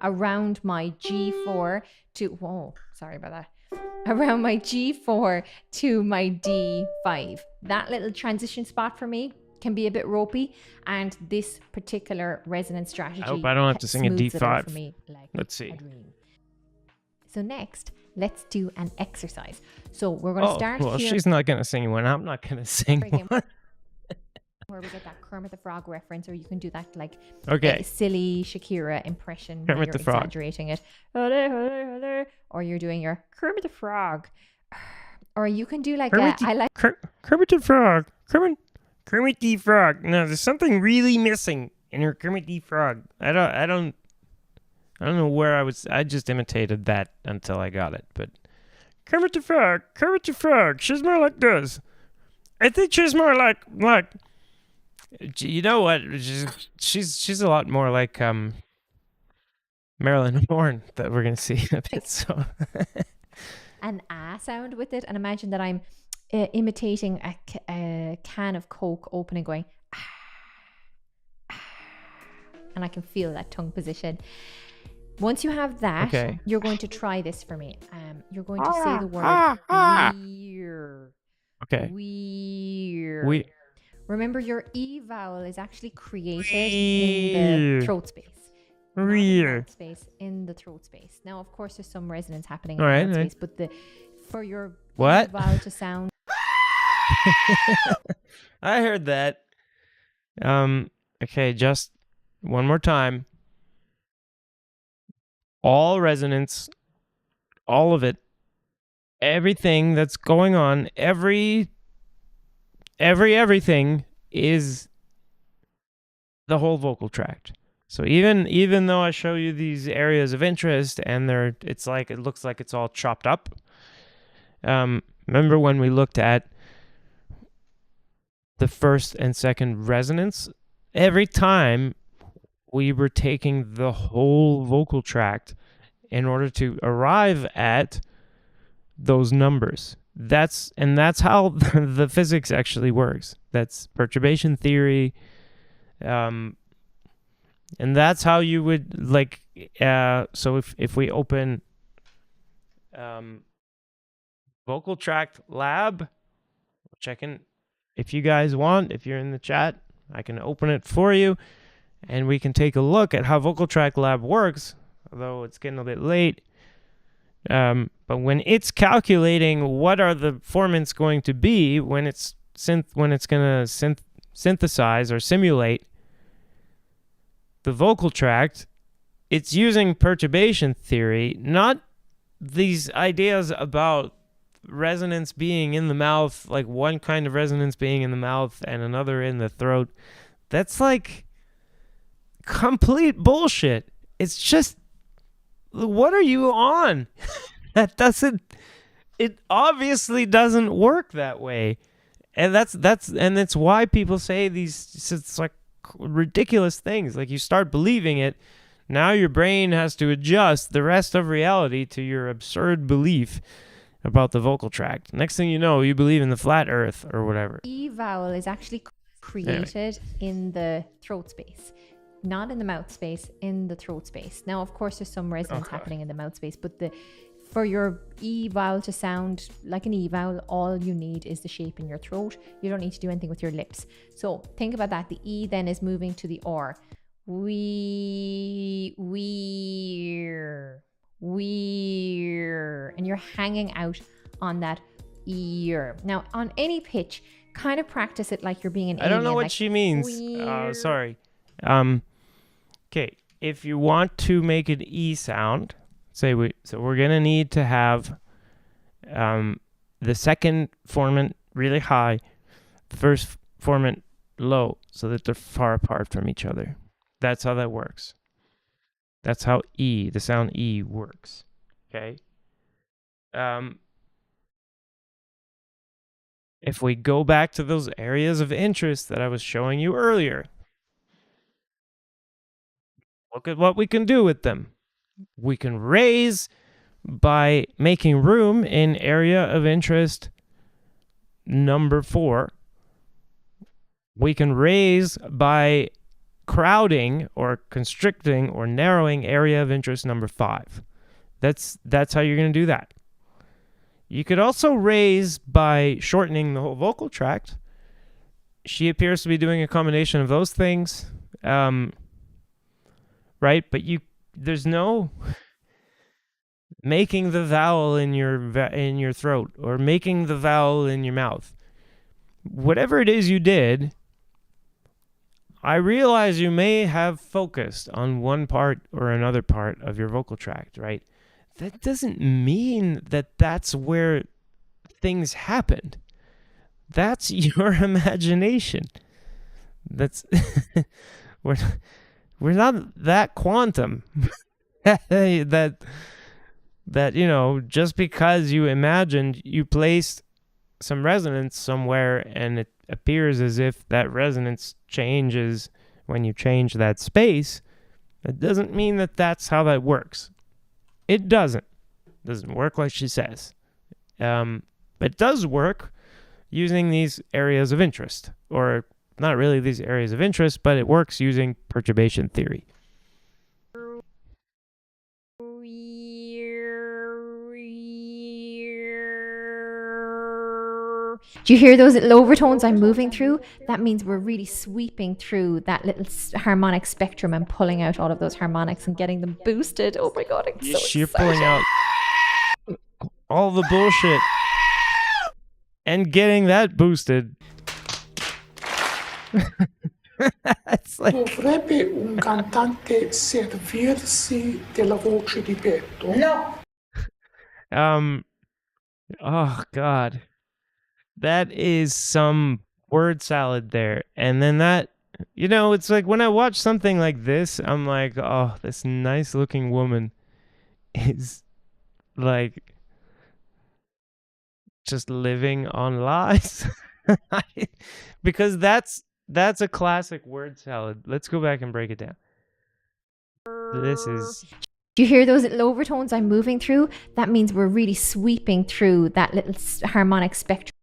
around my G4 around my G4 to my D5. That little transition spot for me can be a bit ropey, and this particular resonance strategy I hope I don't have to sing a smooths it out D5. for me like Let's see. a dream. So next, let's do an exercise. So we're going to start well, here. she's not going to sing one. I'm not going to sing Again, one. where we get that Kermit the Frog reference, or you can do that like Okay. silly Shakira impression where Kermit you're the Frog. exaggerating it. Ole, ole, ole, or you're doing your Kermit the Frog. Or you can do like Kermit I like Kermit the Frog. Kermit the Frog. No, there's something really missing in your Kermit the Frog. I don't know where I was. I just imitated that until I got it. But Kermit the Frog. She's more like this. I think she's more like. You know what? She's a lot more like Marilyn Horn that we're gonna see in a bit. So an sound with it, and imagine that I'm imitating a can of Coke opening, going, and I can feel that tongue position. Once you have that, Okay. you're going to try this for me. You're going to say the word weird. okay. Weird. We Remember, your E vowel is actually created in the throat space. Not in the Rear. mouth space, in the throat space. Now, of course, there's some resonance happening All in right, the mouth all right. space, but for your What? E vowel to sound I heard that. Okay, just one more time. All resonance, all of it, everything that's going on, everything is the whole vocal tract. So even though I show you these areas of interest and it looks like it's all chopped up. Remember when we looked at the first and second resonance? Every time we were taking the whole vocal tract in order to arrive at those numbers. That's how the physics actually works. That's perturbation theory. And that's how you would so if we open vocal tract lab, checking if you guys want, if you're in the chat, I can open it for you and we can take a look at how vocal tract lab works, although it's getting a bit late. But when it's calculating what are the formants going to be when it's going to synthesize or simulate the vocal tract, it's using perturbation theory, not these ideas about resonance being in the mouth, like one kind of resonance being in the mouth and another in the throat. That's like complete bullshit. It's just, what are you on? It obviously doesn't work that way. And that's why people say these, it's like ridiculous things. Like, you start believing it, now your brain has to adjust the rest of reality to your absurd belief about the vocal tract. Next thing you know, you believe in the flat earth or whatever. E vowel is actually created in the throat space, not in the mouth space, in the throat space. Now, of course, there's some resonance happening in the mouth space, but for your E vowel to sound like an E vowel, all you need is the shape in your throat. You don't need to do anything with your lips. So think about that. The E then is moving to the R. We're, and you're hanging out on that ear. Now, on any pitch, kind of practice it like you're being an alien. I don't know what like, she means. Sorry. Okay, if you want to make an E sound, so we're gonna need to have the second formant really high, the first formant low, so that they're far apart from each other. That's how that works. That's how the sound E works. Okay. If we go back to those areas of interest that I was showing you earlier, look at what we can do with them. We can raise by making room in area of interest number 4. We can raise by crowding or constricting or narrowing area of interest number 5. That's how you're going to do that. You could also raise by shortening the whole vocal tract. She appears to be doing a combination of those things, right? But there's no making the vowel in your throat or making the vowel in your mouth. Whatever it is you did, I realize you may have focused on one part or another part of your vocal tract, right? That doesn't mean that that's where things happened. That's your imagination. That's we're not that quantum. that just because you imagined, you placed some resonance somewhere and it appears as if that resonance changes when you change that space, it doesn't mean that that's how that works. It doesn't work like she says. It does work using these areas of interest, or not really these areas of interest, but it works using perturbation theory. Do you hear those little overtones I'm moving through? That means we're really sweeping through that little harmonic spectrum and pulling out all of those harmonics and getting them boosted. Oh my god, it's so You're pulling exciting. out all the bullshit and getting that boosted. It's like, Dovrebbe un cantante servirsi della voce di petto? No. oh god, that is some word salad there. And then that, it's like when I watch something like this, I'm like, oh, this nice looking woman is like just living on lies. Because that's a classic word salad. Let's go back and break it down. This is Do you hear those little overtones I'm moving through? That means we're really sweeping through that little harmonic spectrum.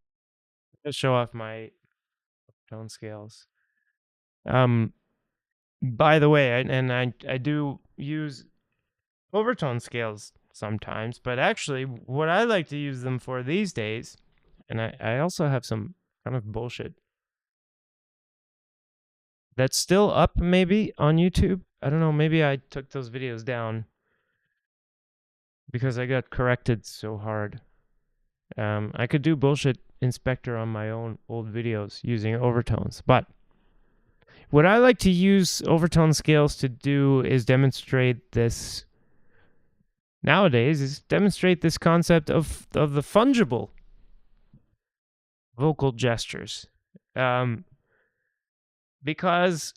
to show off my tone scales. By the way, I do use overtone scales sometimes, but actually what I like to use them for these days, and I also have some kind of bullshit that's still up maybe on YouTube. I don't know, maybe I took those videos down because I got corrected so hard. I could do bullshit inspector on my own old videos using overtones, but what I like to use overtone scales to do is demonstrate this nowadays, is demonstrate this concept of the fungible vocal gestures. Because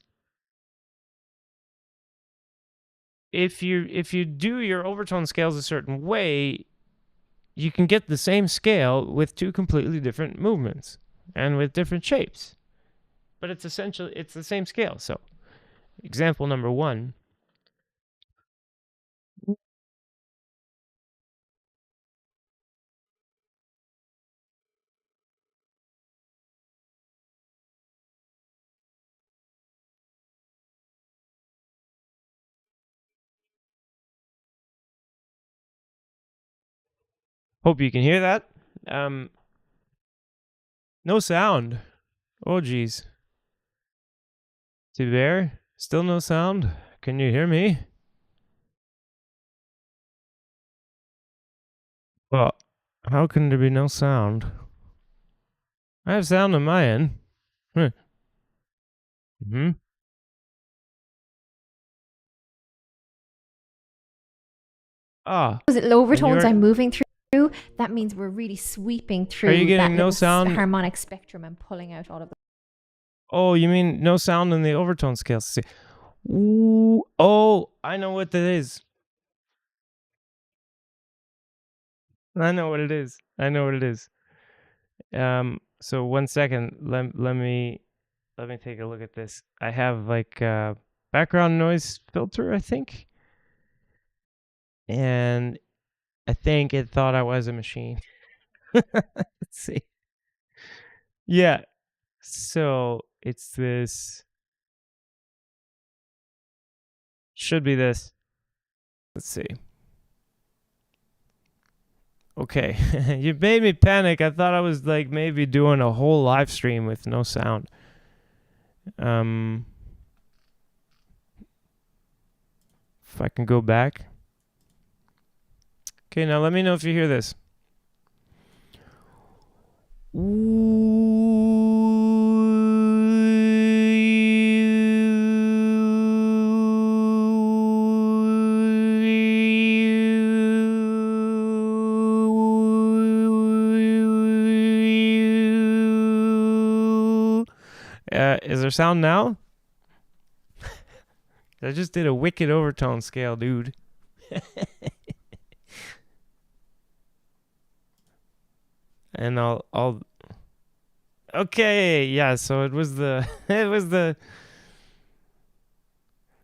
if you do your overtone scales a certain way, you can get the same scale with two completely different movements and with different shapes. But it's the same scale. So, example number 1. Hope you can hear that. No sound. Oh, geez. Tiber, still no sound. Can you hear me? Well, how can there be no sound? I have sound on my end. Mm-hmm. Those little overtones you're- I'm moving through. That means we're really sweeping through you getting that no little sound? harmonic spectrum and pulling out all of the. Oh, you mean no sound in the overtone scales? See. Ooh, oh, I know what that is. I know what it is. So 1 second. Let me take a look at this. I have like a background noise filter, I think. And I think it thought I was a machine. Let's see. Yeah. So it's this. Should be this. Let's see. Okay. You made me panic. I thought I was like maybe doing a whole live stream with no sound. If I can go back. Okay, now let me know if you hear this. Is there sound now? I just did a wicked overtone scale, dude. And I'll okay, yeah, so it was the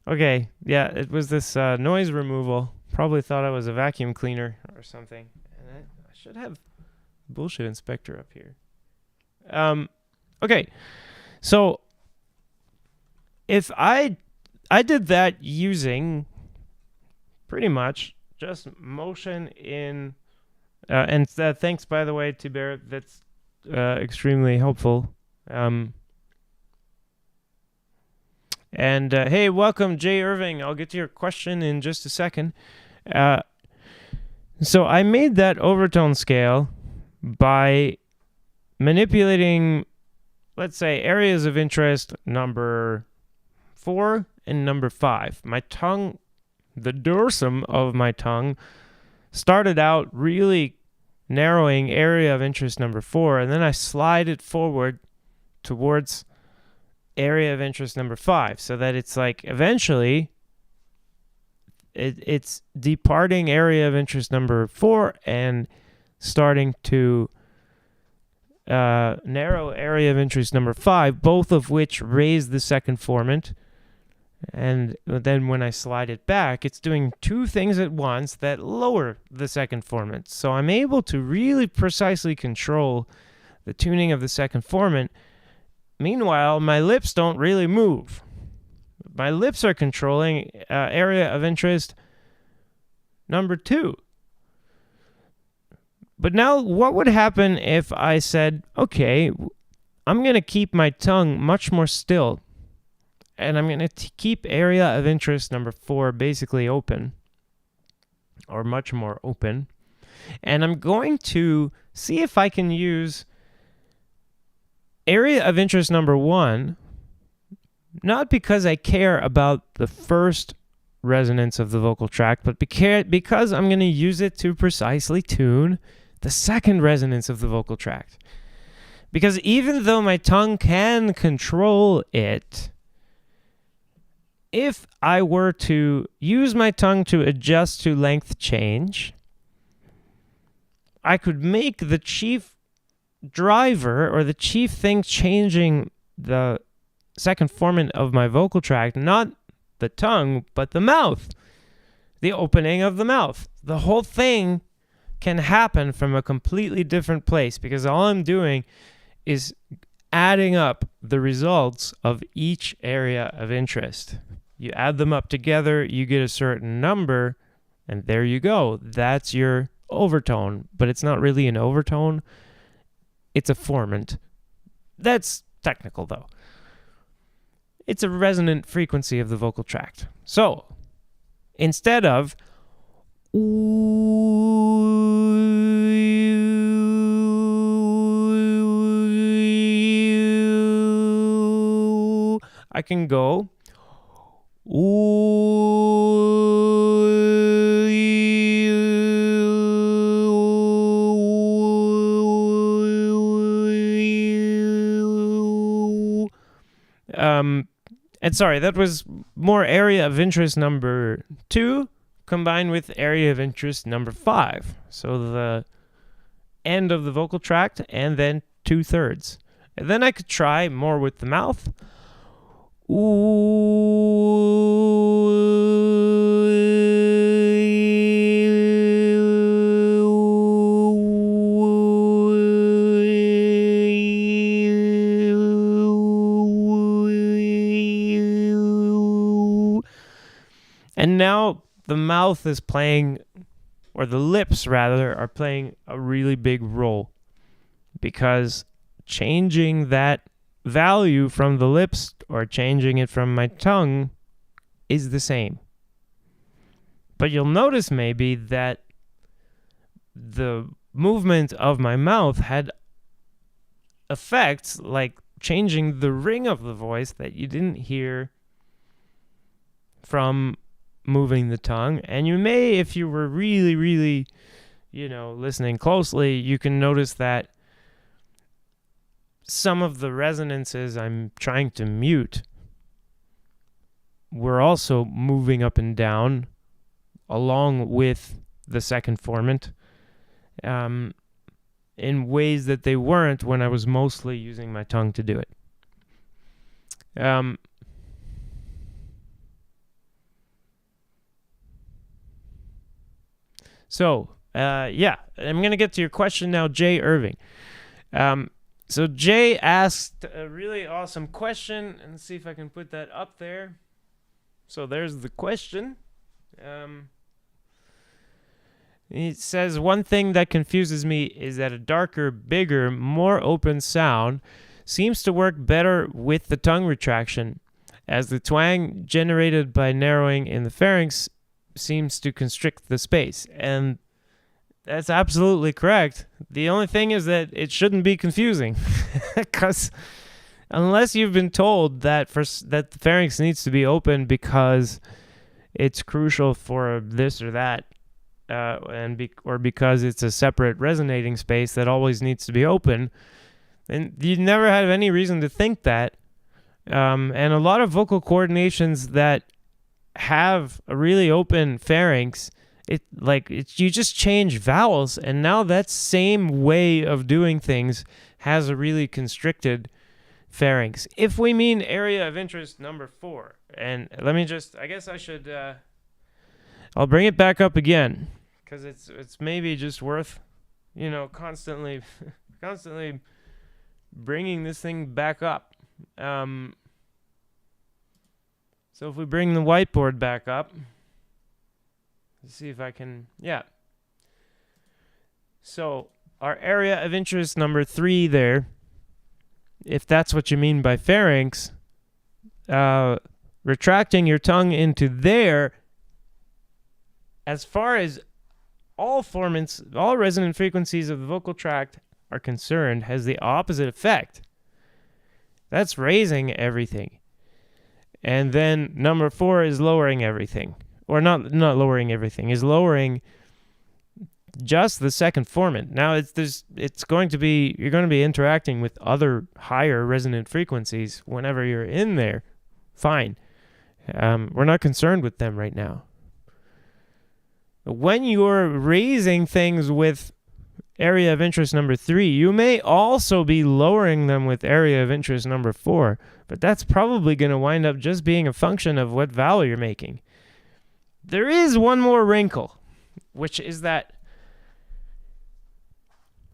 okay, yeah, it was this noise removal. Probably thought I was a vacuum cleaner or something. And I should have bullshit inspector up here. Okay. So if I did that using pretty much just motion in and thanks by the way to Bear, that's extremely helpful. And hey, welcome, Jay Irving. I'll get to your question in just a second. So I made that overtone scale by manipulating, let's say, areas of interest number 4 and number 5. My tongue, the dorsum of my tongue, started out really narrowing area of interest number 4, and then I slide it forward towards area of interest number 5, so that it's like eventually it's departing area of interest number 4 and starting to narrow area of interest number 5, both of which raise the second formant. And then when I slide it back, it's doing two things at once that lower the second formant. So I'm able to really precisely control the tuning of the second formant. Meanwhile, my lips don't really move. My lips are controlling area of interest number 2. But now, what would happen if I said, okay, I'm going to keep my tongue much more still, and I'm going to keep area of interest number 4 basically open, or much more open, and I'm going to see if I can use area of interest number 1, not because I care about the first resonance of the vocal tract, but because I'm going to use it to precisely tune the second resonance of the vocal tract. Because even though my tongue can control it, if I were to use my tongue to adjust to length change, I could make the chief driver, or the chief thing changing the second formant of my vocal tract, not the tongue, but the mouth, the opening of the mouth. The whole thing can happen from a completely different place, because all I'm doing is adding up the results of each area of interest. You add them up together, you get a certain number, and there you go. That's your overtone, but it's not really an overtone. It's a formant. That's technical, though. It's a resonant frequency of the vocal tract. So, instead of I can go and sorry, that was more area of interest number 2 combined with area of interest number 5. So the end of the vocal tract and then 2/3. And then I could try more with the mouth. And now the mouth is playing, or the lips rather, are playing a really big role, because changing that value from the lips or changing it from my tongue is the same. But you'll notice maybe that the movement of my mouth had effects like changing the ring of the voice that you didn't hear from moving the tongue. And you may, if you were really, really, listening closely, you can notice that some of the resonances I'm trying to mute were also moving up and down along with the second formant in ways that they weren't when I was mostly using my tongue to do it. So, I'm going to get to your question now, Jay Irving. So Jay asked a really awesome question, and see if I can put that up there. So there's the question. It says one thing that confuses me is that a darker, bigger, more open sound seems to work better with the tongue retraction, as the twang generated by narrowing in the pharynx seems to constrict the space. And that's absolutely correct. The only thing is that it shouldn't be confusing, because unless you've been told that that the pharynx needs to be open because it's crucial for this or that, or because it's a separate resonating space that always needs to be open, and you never have any reason to think that. And a lot of vocal coordinations that have a really open pharynx, you just change vowels, and now that same way of doing things has a really constricted pharynx. If we mean area of interest number 4, and let me just, I guess I should, I'll bring it back up again, because it's maybe just worth, constantly bringing this thing back up. So if we bring the whiteboard back up, let's see if I can, yeah. So our area of interest number 3 there, if that's what you mean by pharynx, retracting your tongue into there, as far as all resonant frequencies of the vocal tract are concerned, has the opposite effect. That's raising everything. And then number 4 is lowering everything. Or not lowering everything, is lowering just the second formant. Now you're going to be interacting with other higher resonant frequencies whenever you're in there. Fine. We're not concerned with them right now. When you're raising things with area of interest number 3, you may also be lowering them with area of interest number 4, but that's probably going to wind up just being a function of what vowel you're making. There is one more wrinkle, which is that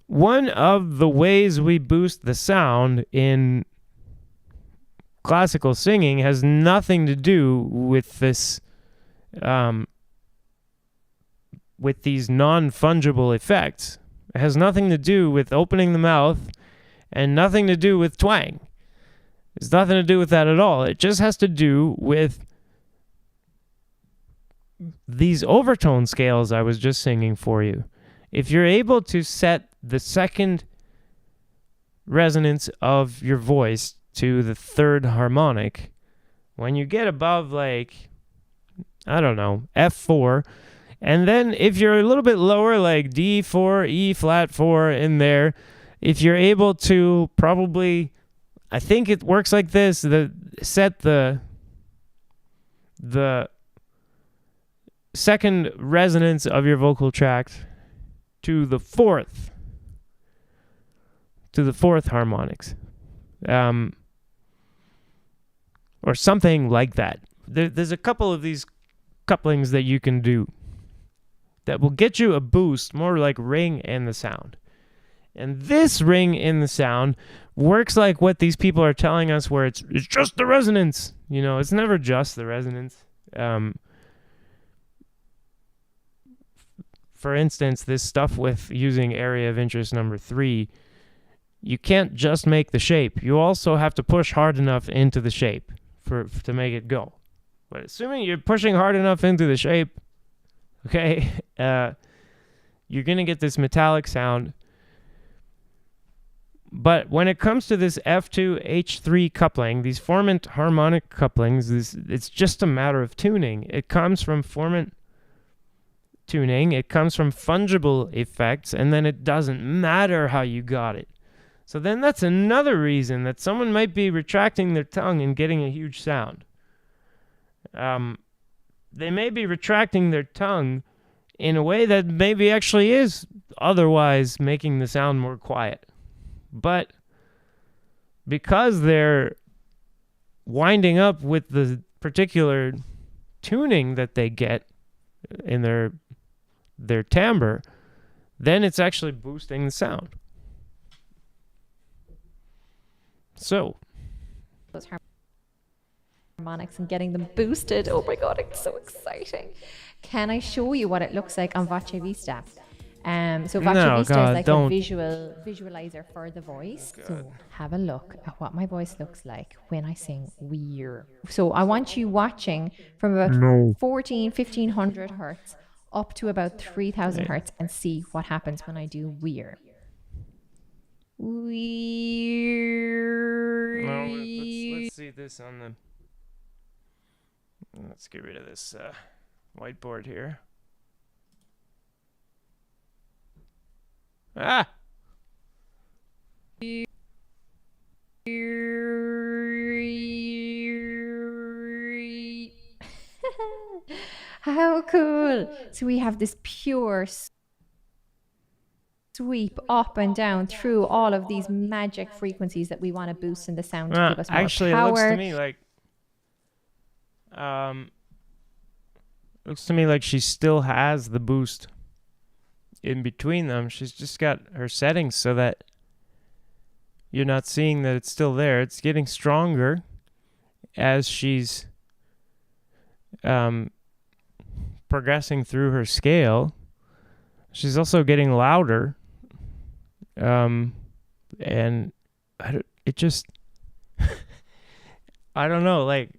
one of the ways we boost the sound in classical singing has nothing to do with this, with these non-fungible effects. It has nothing to do with opening the mouth and nothing to do with twang. There's nothing to do with that at all. It just has to do with these overtone scales I was just singing for you. If you're able to set the second resonance of your voice to the third harmonic, when you get above, F4, and then if you're a little bit lower, like D4, E flat 4 in there, if you're able to probably, I think it works like this, set the second resonance of your vocal tract to the fourth harmonics, or something like that. There's a couple of these couplings that you can do that will get you a boost, more like ring in the sound. And this ring in the sound works like what these people are telling us, where it's just the resonance. It's never just the resonance. For instance, this stuff with using area of interest number 3, you can't just make the shape. You also have to push hard enough into the shape to make it go. But assuming you're pushing hard enough into the shape, okay, you're going to get this metallic sound. But when it comes to this F2H3 coupling, these formant harmonic couplings, it's just a matter of tuning. It comes from formant tuning, it comes from fungible effects, and then it doesn't matter how you got it. So then that's another reason that someone might be retracting their tongue and getting a huge sound. They may be retracting their tongue in a way that maybe actually is otherwise making the sound more quiet. But because they're winding up with the particular tuning that they get in their timbre, then it's actually boosting the sound. So, harmonics and getting them boosted. Oh my god, it's so exciting. Can I show you what it looks like on Voce Vista? So Voce No, Vista God, is like don't. a visualizer for the voice. So have a look at what my voice looks like when I sing weir. So I want you watching from about No. 1500 hertz up to about 3000 hertz and see what happens when I do weir. Weir. No, let's see this on the. Let's get rid of this whiteboard here. Ah! How cool! So we have this pure sweep up and down through all of these magic frequencies that we want to boost in the sound to give us more Actually, power. it looks to me like she still has the boost in between them. She's just got her settings so that you're not seeing that it's still there. It's getting stronger as she's progressing through her scale. She's also getting louder. And it just I don't know, like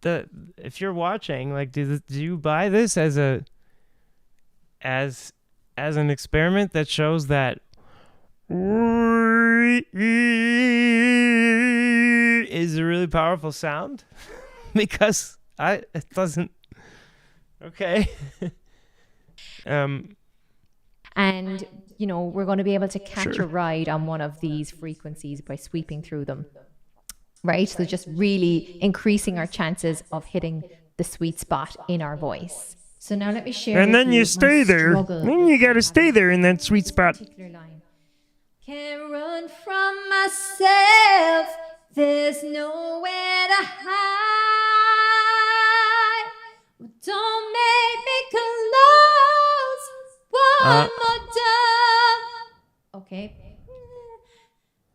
if you're watching, like do you buy this as an experiment that shows that is a really powerful sound? Because it doesn't. Okay. And, you know, we're going to be able to catch Sure. a ride on one of these frequencies by sweeping through them. Right? So just really increasing our chances of hitting the sweet spot in our voice. So now let me share. And with then you my stay there. struggle Then you with gotta stay having there in that sweet this spot. particular line. Can't run from myself. There's nowhere to hide. Don't make me close one more door. Okay.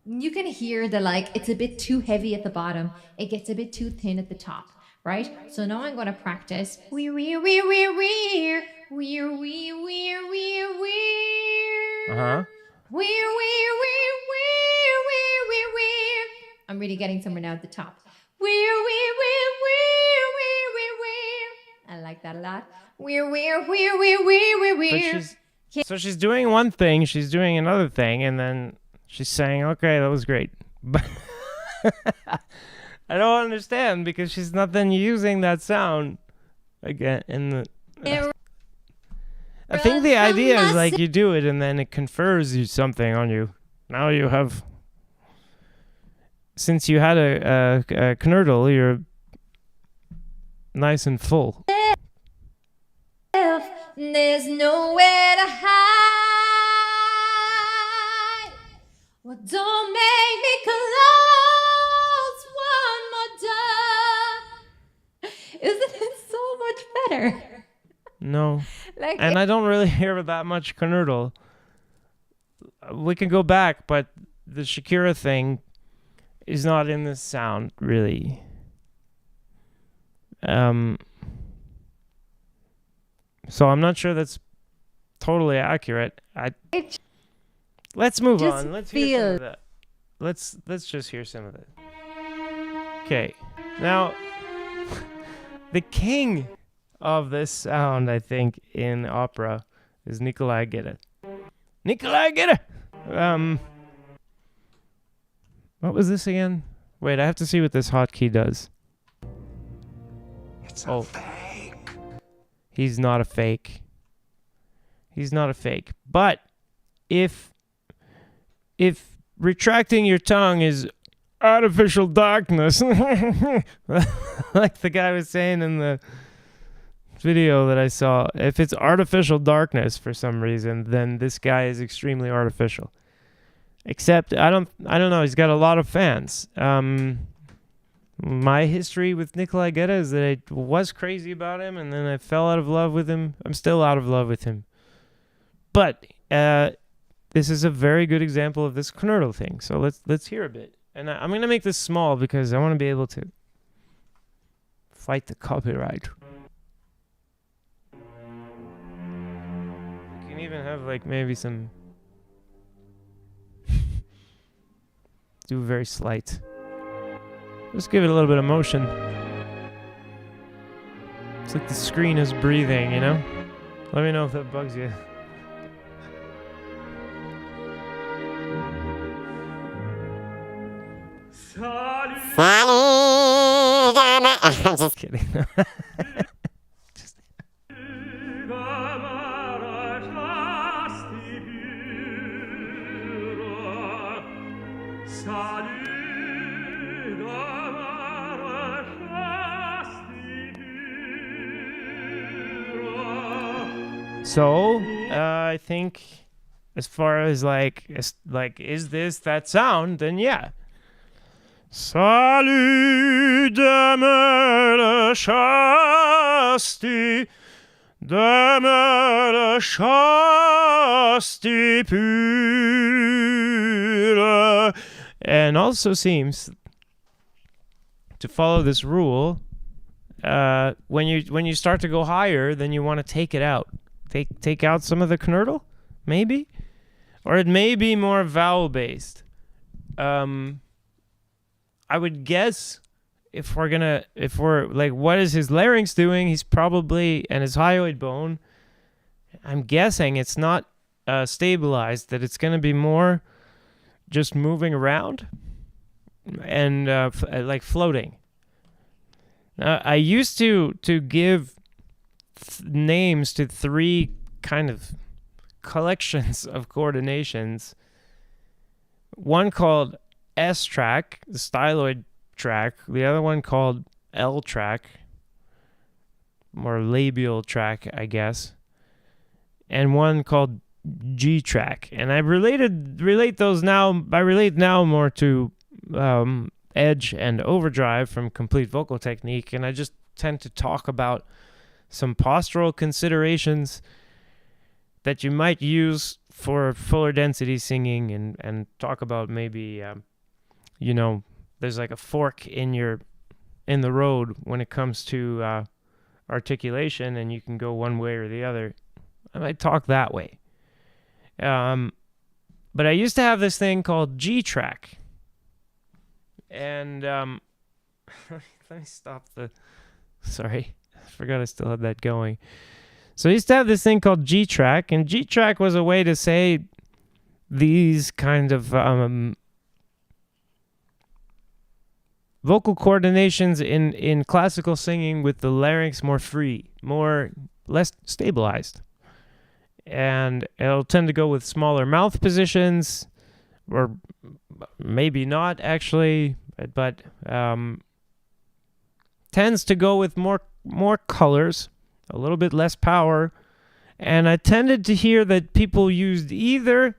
You can hear the it's a bit too heavy at the bottom. It gets a bit too thin at the top, right? So now I'm going to practice. Weir, weir, weir, weir, weir, weir, weir, weir, weir, weir. Uh-huh. Weir, weir, weir, weir, weir, weir, weir. I'm really getting somewhere now at the top. Weir, weir, weir, weir, weir, weir, weir. I like that a lot. Weir, weir, weir, weir, weir, weir, weir. So she's doing one thing, she's doing another thing, and then she's saying, "Okay, that was great," but I don't understand because she's not then using that sound again in the. I think the idea is like you do it and then it confers you something on you. Now you have, since you had a knurdle, you're nice and full. There's nowhere to hide. Well, don't make me close one more door. Isn't it so much better? No. Like And I don't really hear that much knurdle. We can go back, but the Shakira thing is not in this sound, really. So I'm not sure that's totally accurate. Let's move just on. Let's hear some feel- of that. Let's just hear some of it. Okay. Now the king of this sound, I think, in opera is Nikolai Gedda. Nikolai Gedda. What was this again? Wait, I have to see what this hotkey does. It's Oh. a fake. He's not a fake. He's not a fake. But if retracting your tongue is artificial darkness, like the guy was saying in the video that I saw, if it's artificial darkness for some reason, then this guy is extremely artificial. Except I don't know, he's got a lot of fans. My history with Nikolai Gedda is that I was crazy about him and then I fell out of love with him. I'm still out of love with him. But this is a very good example of this knurdle thing. So let's hear a bit. And I'm going to make this small because I want to be able to fight the copyright. We can even have like maybe some do very slight. Just give it a little bit of motion. It's like the screen is breathing, you know? Let me know if that bugs you. I'm just Kidding. Just So, I think as far as like, is this that sound? Then yeah. Salut demeure le chasti, demeure le chasti pure. And also seems to follow this rule, when you start to go higher, then you want to take it out. Take out some of the knurtle, maybe? Or it may be more vowel based. I would guess if we're like, what is his larynx doing? He's probably, and his hyoid bone, I'm guessing it's not stabilized, that it's going to be more just moving around and like floating. I used to give names to 3 kind of collections of coordinations. One called S track, the styloid track. The other one called L track, more labial track, I guess. And one called G track. And I relate those now. I relate now more to edge and overdrive from Complete Vocal Technique, and I just tend to talk about some postural considerations that you might use for fuller density singing, and talk about maybe there's like a fork in the road when it comes to articulation, and you can go one way or the other. I might talk that way. But I used to have this thing called G track. And let me stop sorry, I forgot I still had that going. So I used to have this thing called G track, and G track was a way to say these kind of vocal coordinations in classical singing with the larynx more free, less stabilized. And it'll tend to go with smaller mouth positions, or maybe not actually, but tends to go with more colors, a little bit less power. And I tended to hear that people used either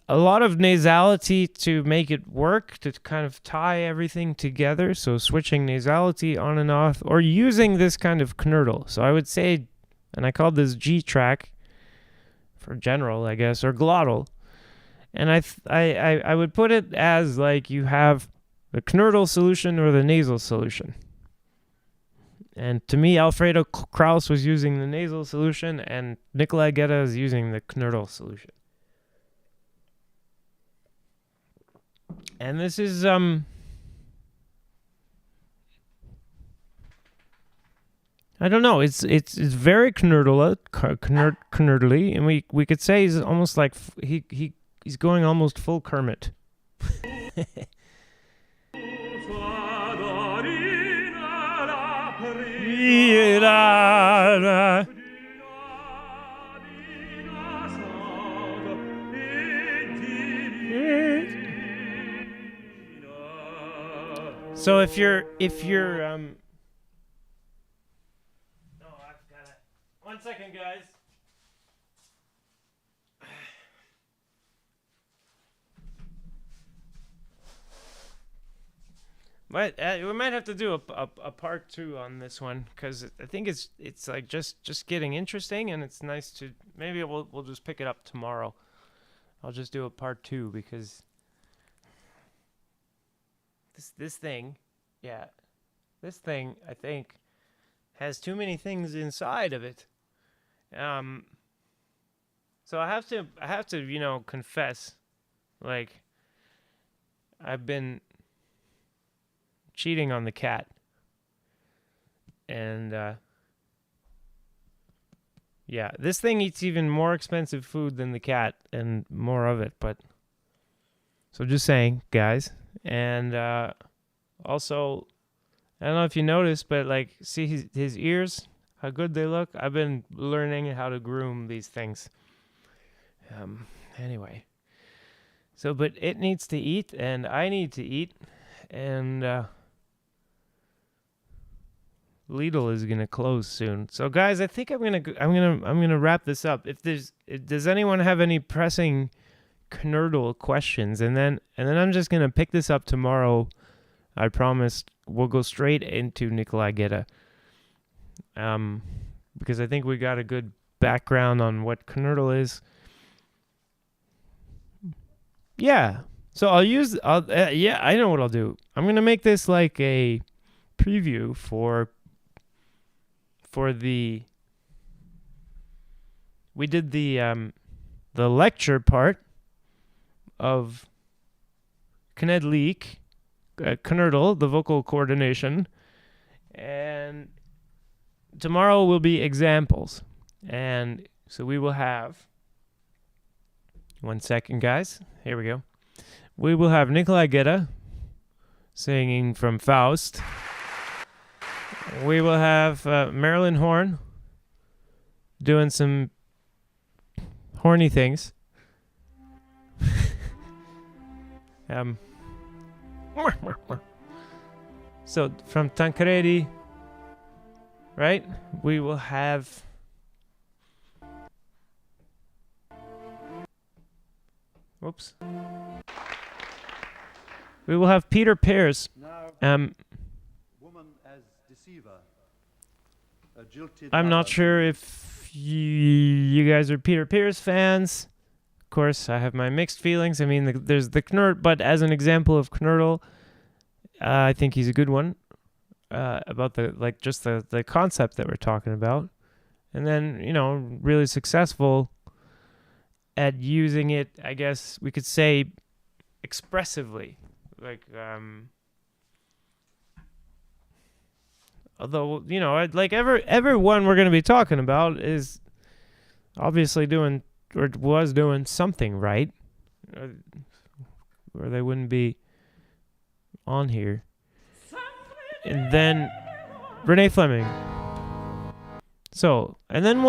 a lot of nasality to make it work, to kind of tie everything together, so switching nasality on and off, or using this kind of knurtle. So I would say, and I called this G track for general, I guess, or glottal. And I would put it as like you have the knurtle solution or the nasal solution. And to me, Alfredo Kraus was using the nasal solution, and Nikolai Gedda is using the knurtle solution. And this is I don't know. It's very knurtly, and we could say he's almost like he's going almost full Kermit. So if you're I've got it. 1 second, guys. But we might have to do a part 2 on this one, because I think it's like just getting interesting, and it's nice to, maybe we'll just pick it up tomorrow. I'll just do a part 2, because this thing, yeah, This thing, I think, has too many things inside of it. So I have to, confess, like, I've been cheating on the cat. And, yeah, this thing eats even more expensive food than the cat and more of it, but so just saying, guys. And also, I don't know if you noticed, but like, see his ears, how good they look. I've been learning how to groom these things. Anyway, so but it needs to eat, and I need to eat, and Lidl is gonna close soon. So guys, I think I'm gonna wrap this up. Does anyone have any pressing Knurdle questions, and then I'm just gonna pick this up tomorrow. I promise we'll go straight into Nikolai Gedda, because I think we got a good background on what Knurdle is. Yeah, so I know what I'll do. I'm gonna make this like a preview for the. We did the lecture part of Knedlik, Knurdle, the vocal coordination, and tomorrow will be examples. And so we will have, 1 second, guys, here we go. We will have Nikolai Gedda singing from Faust. We will have Marilyn Horn doing some horny things. So from Tancredi, right? We will have we will have Peter Pears. Woman as deceiver. A jilted I'm not lover. sure if you guys are Peter Pears fans. Of course, I have my mixed feelings. I mean, there's the Knurd, but as an example of Knurdle, I think he's a good one. About the concept that we're talking about, and then really successful at using it. I guess we could say expressively, like although everyone we're going to be talking about is obviously doing or was doing something right, or they wouldn't be on here. And then Renee Fleming. So, and then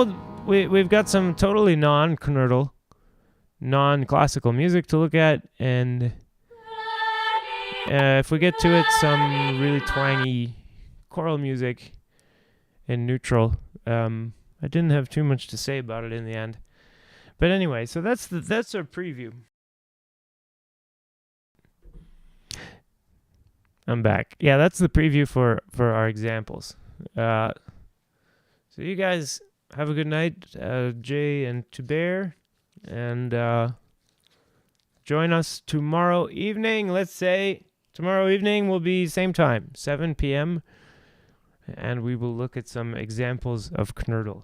we've got some totally non-Knurdle, non-classical music to look at, and if we get to it, some really twangy choral music and neutral. I didn't have too much to say about it in the end, but anyway, so that's our preview. I'm back. Yeah, that's the preview for our examples. So you guys have a good night, Jay and Tuber, and join us tomorrow evening. Let's say tomorrow evening will be same time, 7 p.m., and we will look at some examples of Knurdle.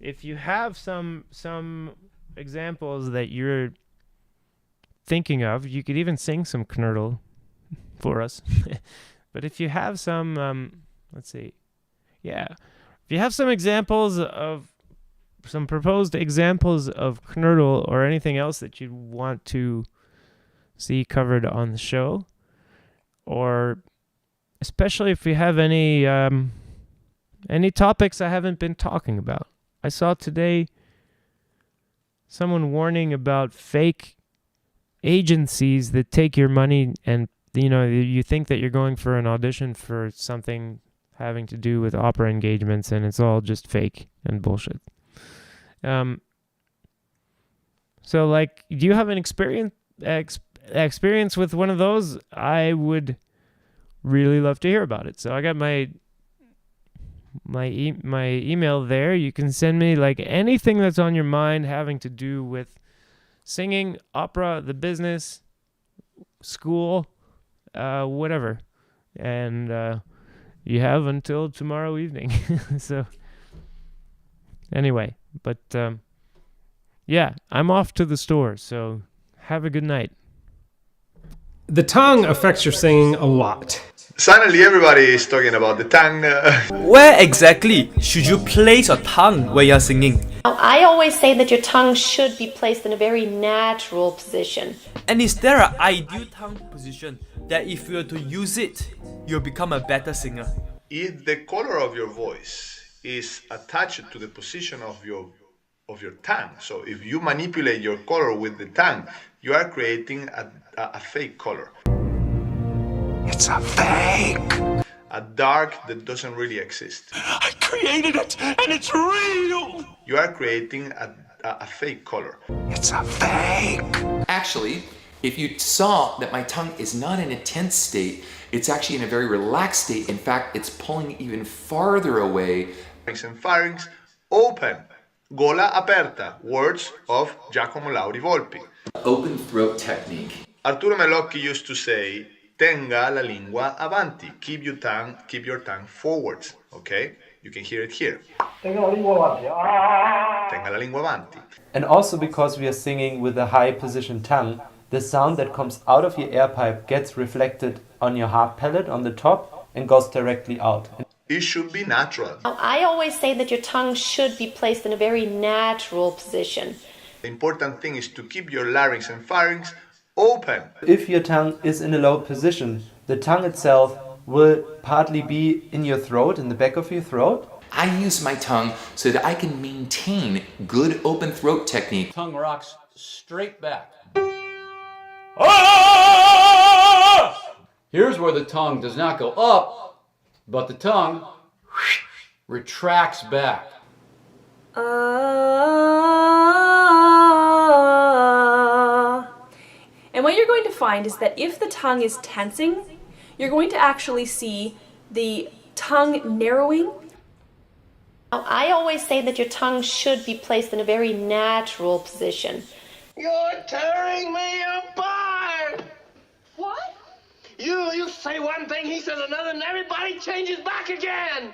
If you have some examples that you're thinking of, you could even sing some Knurdle for us. But if you have some, let's see. Yeah. If you have some examples of some proposed examples of Knurdle or anything else that you want to see covered on the show, or especially if you have any topics I haven't been talking about. I saw today someone warning about fake agencies that take your money and you think that you're going for an audition for something having to do with opera engagements, and it's all just fake and bullshit. So, like, do you have an experience with one of those? I would really love to hear about it. So I got my email there. You can send me like anything that's on your mind having to do with singing, opera, the business, school, whatever. And you have until tomorrow evening. So anyway, but yeah, I'm off to the store, so have a good night. The tongue affects your singing a lot. Suddenly everybody is talking about the tongue. Where exactly should you place your tongue when you're singing? I always say that your tongue should be placed in a very natural position. And is there an ideal tongue position that if you were to use it, you'll become a better singer? If the color of your voice is attached to the position of your tongue, so if you manipulate your color with the tongue, you are creating a fake color. It's a fake. A dark that doesn't really exist. I created it, and it's real. You are creating a fake color. It's a fake. Actually, if you saw that my tongue is not in a tense state, it's actually in a very relaxed state. In fact, it's pulling even farther away. Larynx and pharynx open. Gola aperta. Words of Giacomo Lauri Volpi. Open throat technique. Arturo Melocchi used to say, tenga la lingua avanti. Keep your tongue forwards. Okay? You can hear it here. Tenga la lingua avanti. Tenga la lingua avanti. And also because we are singing with a high position tongue, the sound that comes out of your air pipe gets reflected on your hard palate on the top and goes directly out. It should be natural. I always say that your tongue should be placed in a very natural position. The important thing is to keep your larynx and pharynx open. If your tongue is in a low position, the tongue itself will partly be in your throat, in the back of your throat. I use my tongue so that I can maintain good open throat technique. Tongue rocks straight back. Here's where the tongue does not go up, but the tongue retracts back. And what you're going to find is that if the tongue is tensing, you're going to actually see the tongue narrowing. I always say that your tongue should be placed in a very natural position. You're tearing me apart. What? You say one thing, he says another, and everybody changes back again.